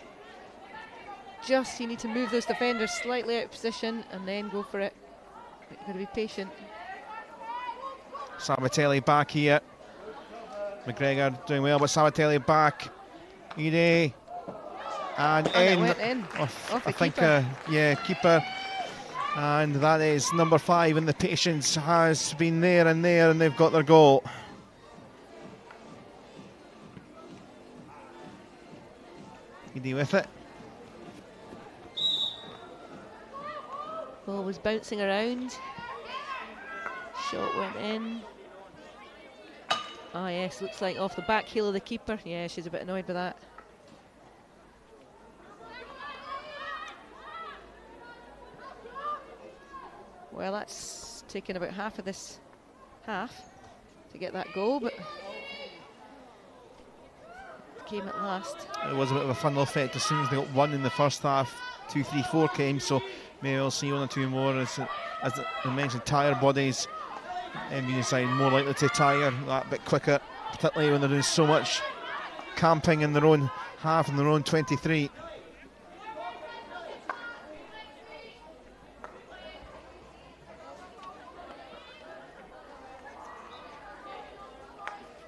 you need to move those defenders slightly out of position and then go for it. You've got to be patient. Sabatelli back here. McGregor doing well, but Sabatelli back. Edie. And in. It went in. Off I think, yeah, keeper. And that is number 5, and the patience has been there, and they've got their goal. Edie with it. Ball was bouncing around. Shot went in. Ah, yes, looks like off the back heel of the keeper. Yeah, she's a bit annoyed with that. Well, that's taken about half of this half to get that goal, but came at last. It was a bit of a funnel effect as soon as they got one in the first half. 2, 3, 4 came, so maybe we'll see 1 or 2 more. As I mentioned, tired bodies. MU side more likely to tire that bit quicker, particularly when they're doing so much camping in their own half, in their own 23.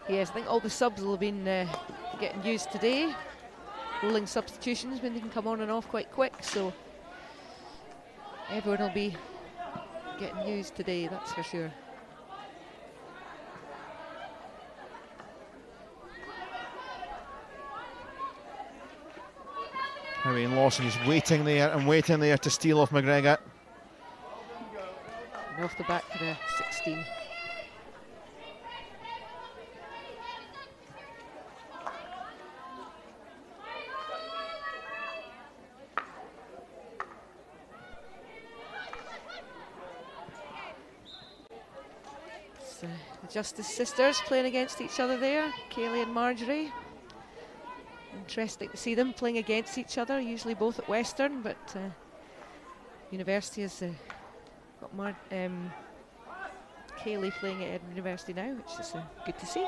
Yes, I think all the subs will have been getting used today. Rolling substitutions when they can come on and off quite quick, so everyone will be getting used today, that's for sure. Howie and Lawson is waiting there and waiting there to steal off McGregor. And off the back to the 16. The Justice sisters playing against each other there, Kaylee and Marjorie. Interesting to see them playing against each other, usually both at Western, but University has got Kaylee playing at Edinburgh University now, which is good to see.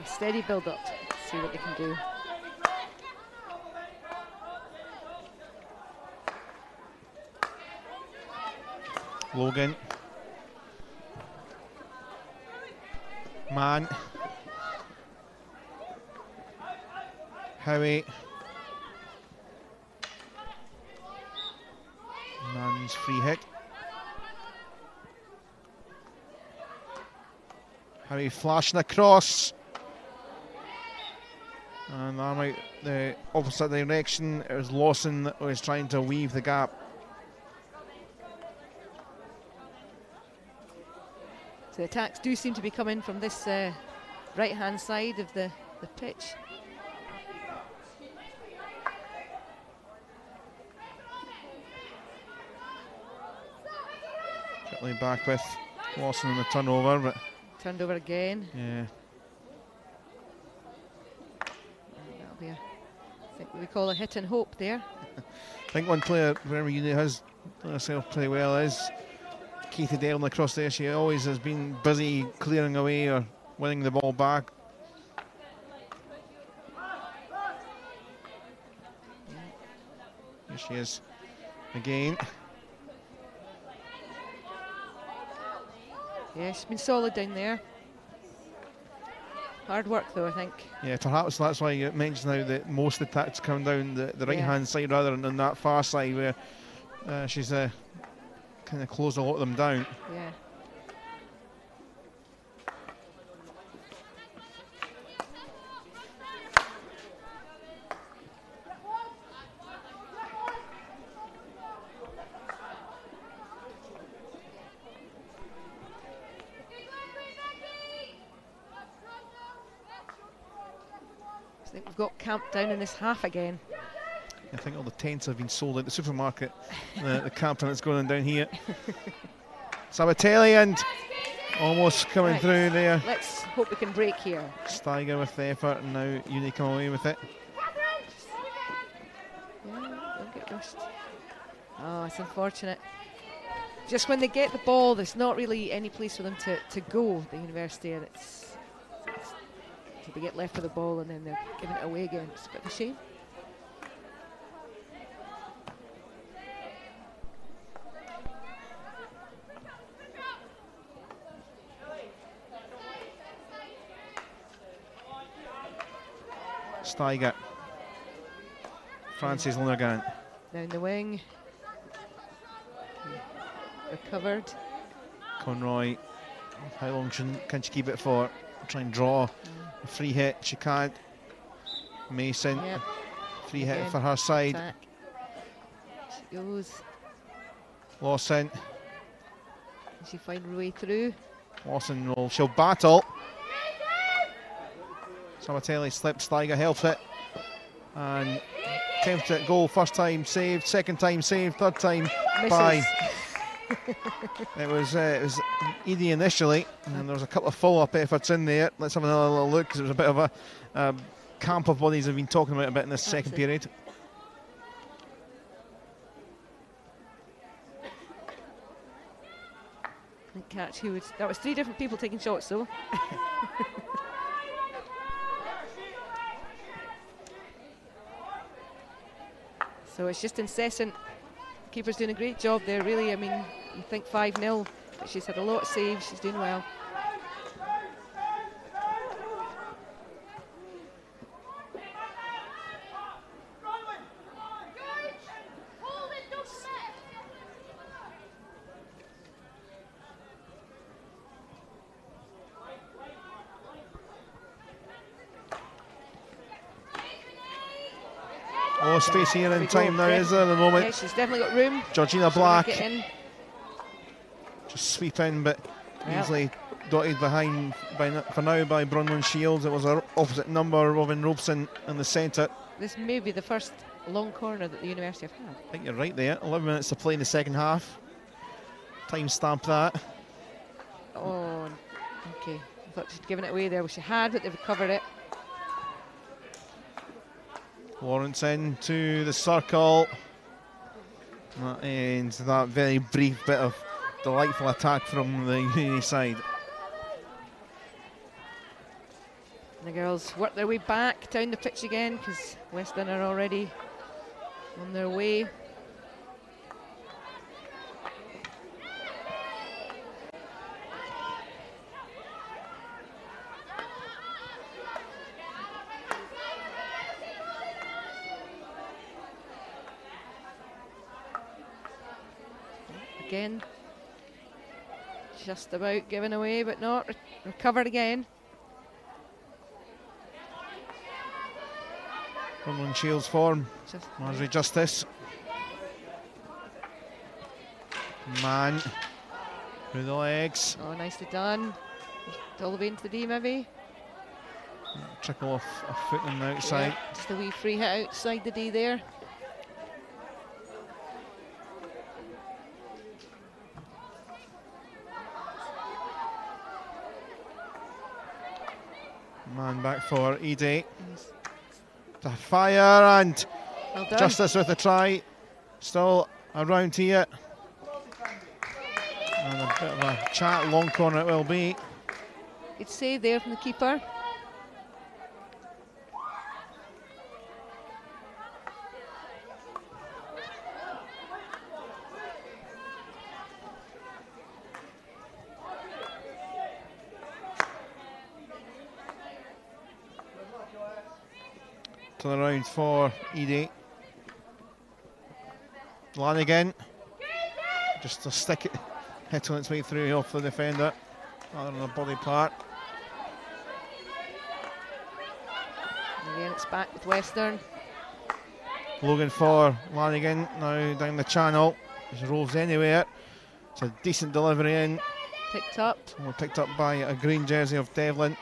Steady build up, see what they can do. Logan. Mann. Howie. Nice free hit. Harry flashing across. And arm out the opposite direction. It was Lawson that was trying to weave the gap. So the attacks do seem to be coming from this right-hand side of the pitch. Quickly back with Lawson in the turnover, but turned over again. Yeah. That'll be I think what we call a hit and hope there. I think one player wherever unit has done herself pretty well is Clydesdale across there. She always has been busy clearing away or winning the ball back. Here she is again. Yeah, she's been solid down there. Hard work though, I think. Yeah, perhaps that's why you mentioned now that most of the attacks come down the right-hand side rather than that far side where she's kind of closed a lot of them down. Yeah. I think we've got camped down in this half again. I think all the tents have been sold at the supermarket. The camping that's going on down here. Sabatelli and almost coming through there. Let's hope we can break here. Steiger with the effort, and now Uni come away with it. Yeah, they'll get rushed. Oh, it's unfortunate. Just when they get the ball, there's not really any place for them to go, the university, and it's they get left with the ball and then they're giving it away again. It's a bit of a shame. Steiger. Francis Lonergan. Down the wing. Recovered. Conroy. How long can she keep it for? Try and draw a free hit. She can't. Mason. Yep. Free Again, hit for her side. attack. She goes. Lawson. Can she find her way through? Lawson will. She'll battle. Sabatelli slips. Steiger helps it. And attempts at goal. First time saved. Second time saved. Third time by. It was Edie initially, and there was a couple of follow-up efforts in there. Let's have another little look, because it was a bit of a camp of bodies we've been talking about a bit in this second period. Catch who was, that was 3 different people taking shots though. So it's just incessant. Keeper's doing a great job there, really. I mean, you think 5-0, but she's had a lot of saves. She's doing well. Oh, space here in time now, is there, at the moment? Yeah, she's definitely got room. Georgina Black just sweep in, but easily dotted behind for now by Bronwyn Shields. It was an opposite number, Robin Robeson in the centre. This may be the first long corner that the university have had. I think you're right there. 11 minutes to play in the second half. Time stamp that. Oh, okay. I thought she'd given it away there. Well, she had, but they've recovered it. Lawrence into the circle. That ends that very brief bit of delightful attack from the Uni side. And the girls work their way back down the pitch again, because Weston are already on their way. Again, just about given away, but not. Recovered again. On Shields' form. Marjorie Justice. Man. Through the legs. Oh, nicely done. All the way into the D, maybe. Trickle off a foot on the outside. Yeah, just a wee free hit outside the D there. Man back for Edie. To fire, and well done. Justice with a try. Still around here. And a bit of a chat, long corner it will be. Good save there from the keeper. Turn around for Edie. Lanigan. Just to stick it, hit on its way through off the defender, rather than a body part. Again, it's back with Western. Logan for Lanigan, now down the channel. He rolls anywhere. It's a decent delivery in. Picked up. Well, picked up by a green jersey of Devlin.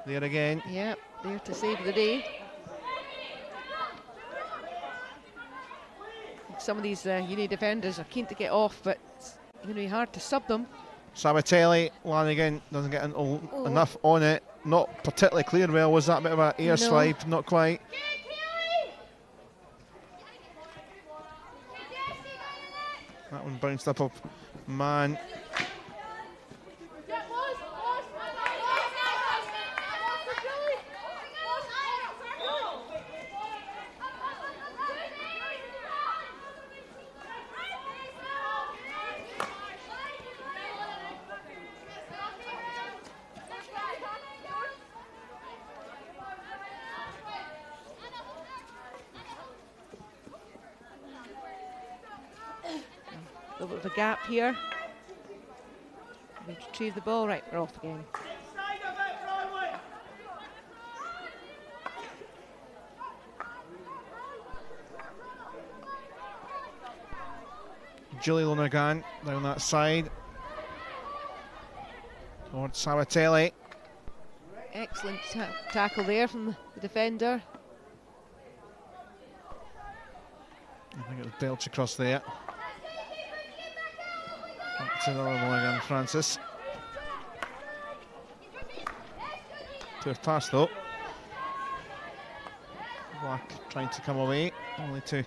There again. Yep, there to save the day. Some of these uni defenders are keen to get off, but it's going to be hard to sub them. Sabatelli, Lanigan doesn't get enough on it. Not particularly clear well. Was that a bit of an air swipe? Not quite. That one bounced up of Man. A little bit of a gap here. We retrieve the ball. Right, we're off again. Julie Lonergan down that side. Towards Sabatelli. Excellent tackle there from the defender. I think it was Belch across there. Back to the Lonergan, Francis. Poor pass though. Black trying to come away, only to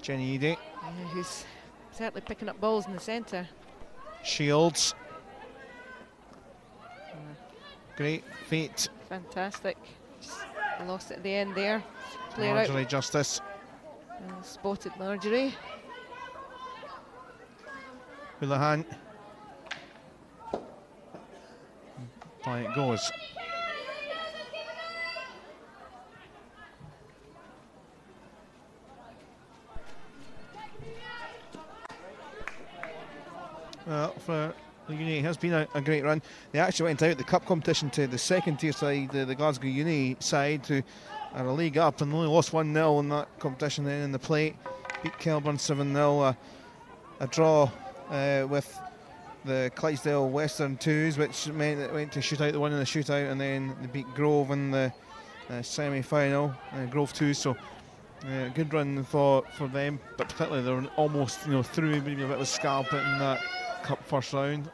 Jenny Edie. Yeah, who's certainly picking up balls in the centre. Shields. Great feet. Fantastic. Just lost it at the end there. Player Marjorie out. Justice. Spotted Marjorie. Houlihan. By it goes. Well, for the Uni, it has been a great run. They actually went out the cup competition to the second tier side, the Glasgow Uni side, who are a league up, and only lost 1-0 in that competition. Then in the plate, beat Kelburn 7-0. A draw with the Clydesdale Western 2s, which meant that it went to shootout, the one in the shootout, and then they beat Grove in the semi-final, Grove 2. So good run for them, but particularly they were almost through, maybe a bit of a scalp in that cup first round.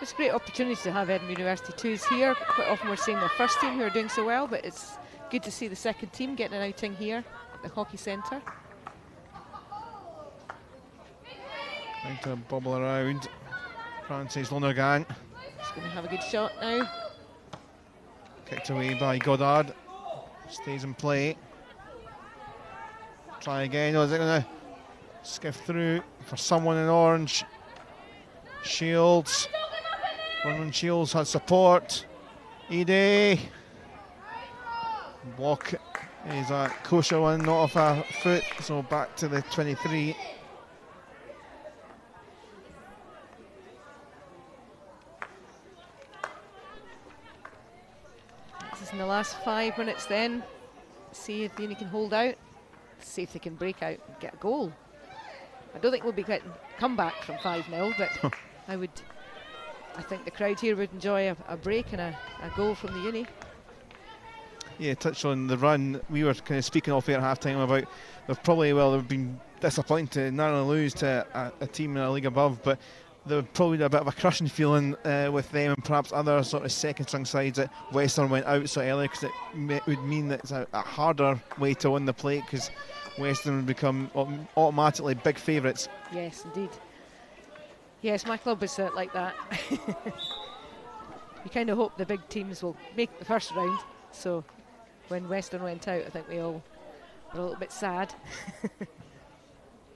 It's a great opportunity to have Edinburgh University 2s here. Quite often we're seeing the first team who are doing so well, but it's good to see the second team getting an outing here at the Hockey Centre. Trying to bobble around. Francis Lonergan. He's going to have a good shot now. Kicked away by Goddard. Stays in play. Try again. Is it going to skiff through for someone in orange? Shields. Running Shields has support. Edie. Block is a kosher one, not off a foot, so back to the 23. This is in the last 5 minutes then. See if Uni can hold out. See if they can break out and get a goal. I don't think we'll be getting comeback from 5-0, but I think the crowd here would enjoy a break and a goal from the Uni. Yeah, touch on the run. We were kind of speaking off air at half time about they've been disappointed to narrowly lose to a team in a league above, but there would probably be a bit of a crushing feeling with them and perhaps other sort of second string sides that Western went out so early, because it would mean that it's a harder way to win the plate, because Western would become automatically big favourites. Yes, indeed. Yes, my club is like that. You kind of hope the big teams will make the first round, so when Western went out, I think we all were a little bit sad.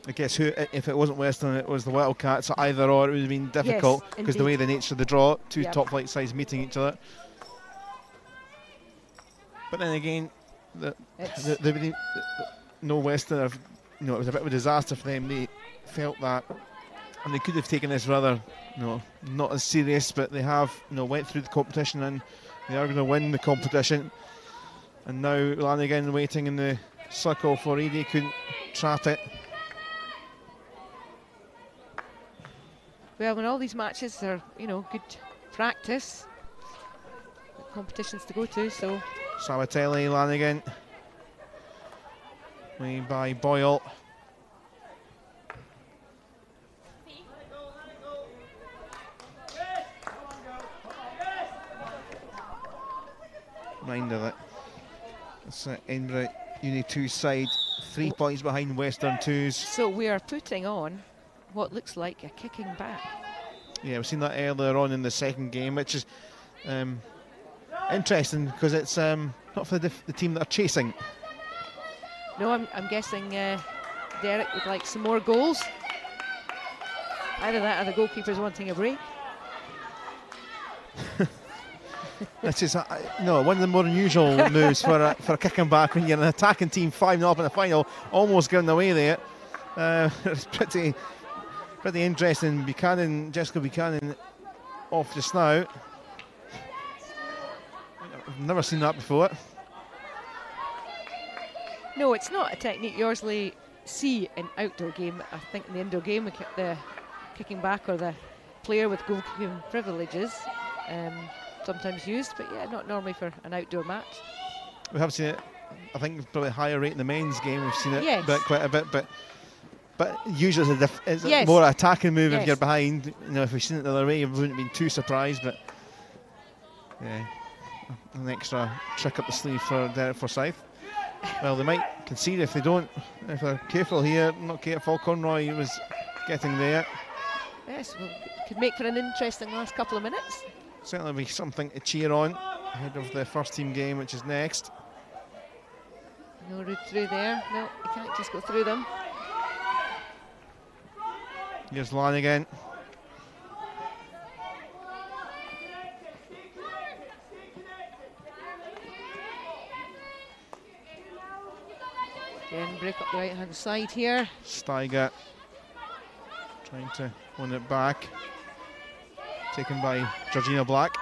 I guess if it wasn't Western, it was the Wildcats, so either or it would have been difficult, because the way the nature of the draw, two top flight sides meeting each other. But then again, no Western have, it was a bit of a disaster for them. They felt that, and they could have taken this rather, not as serious, but they have, went through the competition and they are going to win the competition. And now Lanigan waiting in the circle for Edie, couldn't trap it. Well, when all these matches are, good practice, competitions to go to, so. Sabatelli, Lanigan, made by Boyle. Reminder that it's Edinburgh Uni 2 side, 3 points behind Western 2's. So we are putting on what looks like a kicking back. Yeah, we've seen that earlier on in the second game, which is interesting, because it's not for the team that are chasing. No, I'm guessing Derek would like some more goals. Either that or the goalkeeper's wanting a break. This is one of the more unusual moves for a kicking back when you're an attacking team 5-0 up in the final, almost giving away there. It's pretty interesting. Jessica Buchanan off just now. I've never seen that before. No, it's not a technique you usually see in outdoor game. I think in the indoor game, the kicking back or the player with goalkeeping privileges sometimes used, but yeah, not normally for an outdoor match. We have seen it, I think, probably higher rate in the men's game. We've seen it quite a bit, but usually it's a more attacking move if you're behind. If we've seen it the other way, we wouldn't have been too surprised, but yeah, an extra trick up the sleeve for Derek Forsyth. Well, they might concede if they're careful here. Not careful. Conroy was getting there. Yes, well, could make for an interesting last couple of minutes. Certainly be something to cheer on ahead of the first team game, which is next. No route through there. No, you can't just go through them. Here's Lanigan. Again, break up the right-hand side here. Steiger trying to win it back. Taken by Georgina Black.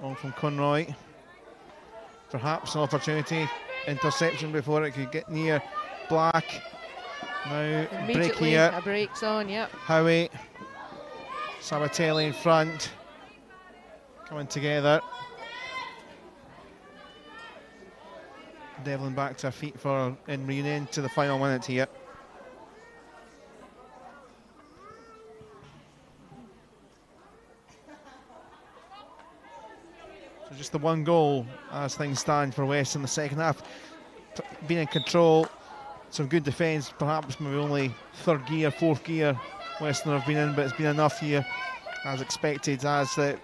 On from Conroy. Perhaps an opportunity. Interception before it could get near Black. Now break here. A break's on, yep. Howie. Sabatelli in front. Coming together. Devlin back to her feet for reunion to the final minute here. So just the one goal as things stand for West in the second half. Being in control, some good defence, perhaps maybe only third gear, fourth gear Western have been in, but it's been enough here as expected, as the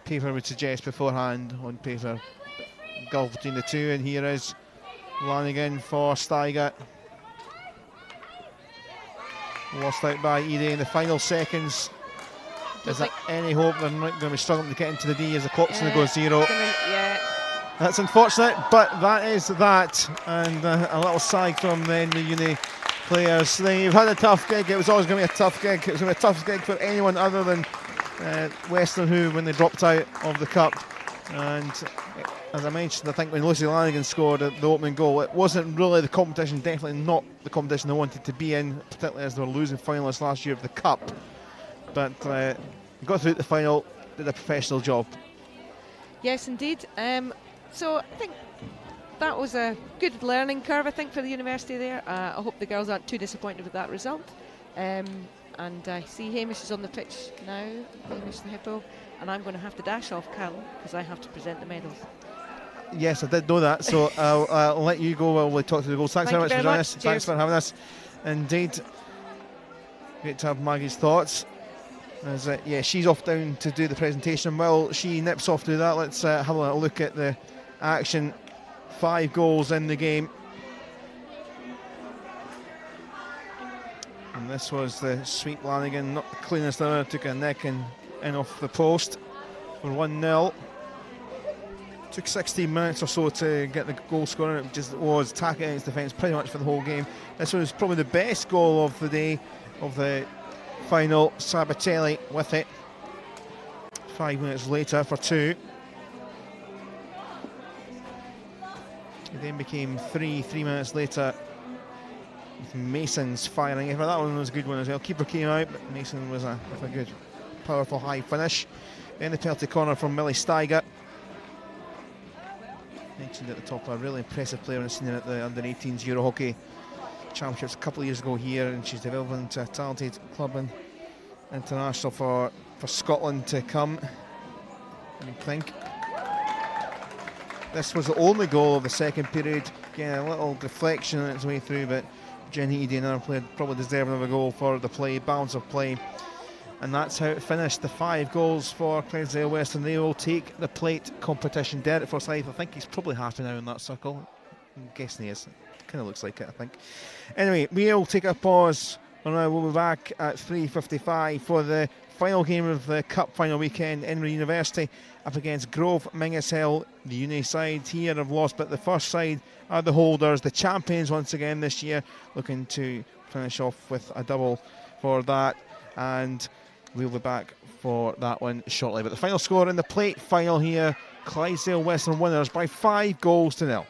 paper would suggest beforehand on paper. Gulf between the two, and here is Lanigan for Steiger. Lost out by Edie in the final seconds. Is there any hope they're not going to be struggling to get into the D as the clock's going to go 0? That's unfortunate, but that is that. And a little side from then the Uni players. They've had a tough gig. It was always going to be a tough gig. It was going to be a tough gig for anyone other than Western, who, when they dropped out of the cup. And as I mentioned, I think when Lucy Lanigan scored the opening goal, it wasn't really the competition, definitely not the competition they wanted to be in, particularly as they were losing finalists last year of the cup. But got through to the final, did a professional job. Yes, indeed. So I think that was a good learning curve, I think, for the university there. I hope the girls aren't too disappointed with that result. And I see Hamish is on the pitch now, Hamish the Hippo, and I'm going to have to dash off, Cal, because I have to present the medals. Yes, I did know that, so I'll let you go while we talk to the goals. Thanks very much for joining us. Thanks for having us. Indeed. Great to have Maggie's thoughts. As yeah, she's off down to do the presentation. While she nips off to do that, let's have a little look at the action. 5 goals in the game. And this was the sweep. Lanigan, not the cleanest ever, took a neck and in off the post for 1-0. Took 16 minutes or so to get the goal scoring. It just was attacking against defence pretty much for the whole game. This was probably the best goal of the day, of the final. Sabatelli with it 5 minutes later for 2. It then became 3 minutes later with Mason's firing. That one was a good one as well. Keeper came out, but Mason was a good, powerful high finish. Then the penalty corner from Millie Steiger. Mentioned at the top, a really impressive player. I've seen her at the under-18s Euro Hockey Championships a couple of years ago here, and she's developing into a talented club and international for Scotland to come. I think this was the only goal of the second period. Again, a little deflection on its way through, but Jenny Eady, another player, probably deserving of a goal for the play, balance of play. And that's how it finished. The 5 goals for Clydesdale Western. They will take the plate competition. Derek Forsyth, I think he's probably happy now in that circle. I'm guessing he is. Kind of looks like it, I think. Anyway, we'll take a pause. And we'll be back at 3:55 for the final game of the Cup final weekend. Edinburgh University up against Grove Mingus Hill. The uni side here have lost, but the first side are the holders, the champions once again this year, looking to finish off with a double for that. And we'll be back for that one shortly. But the final score in the plate final here, Clydesdale Western winners by 5 goals to 0.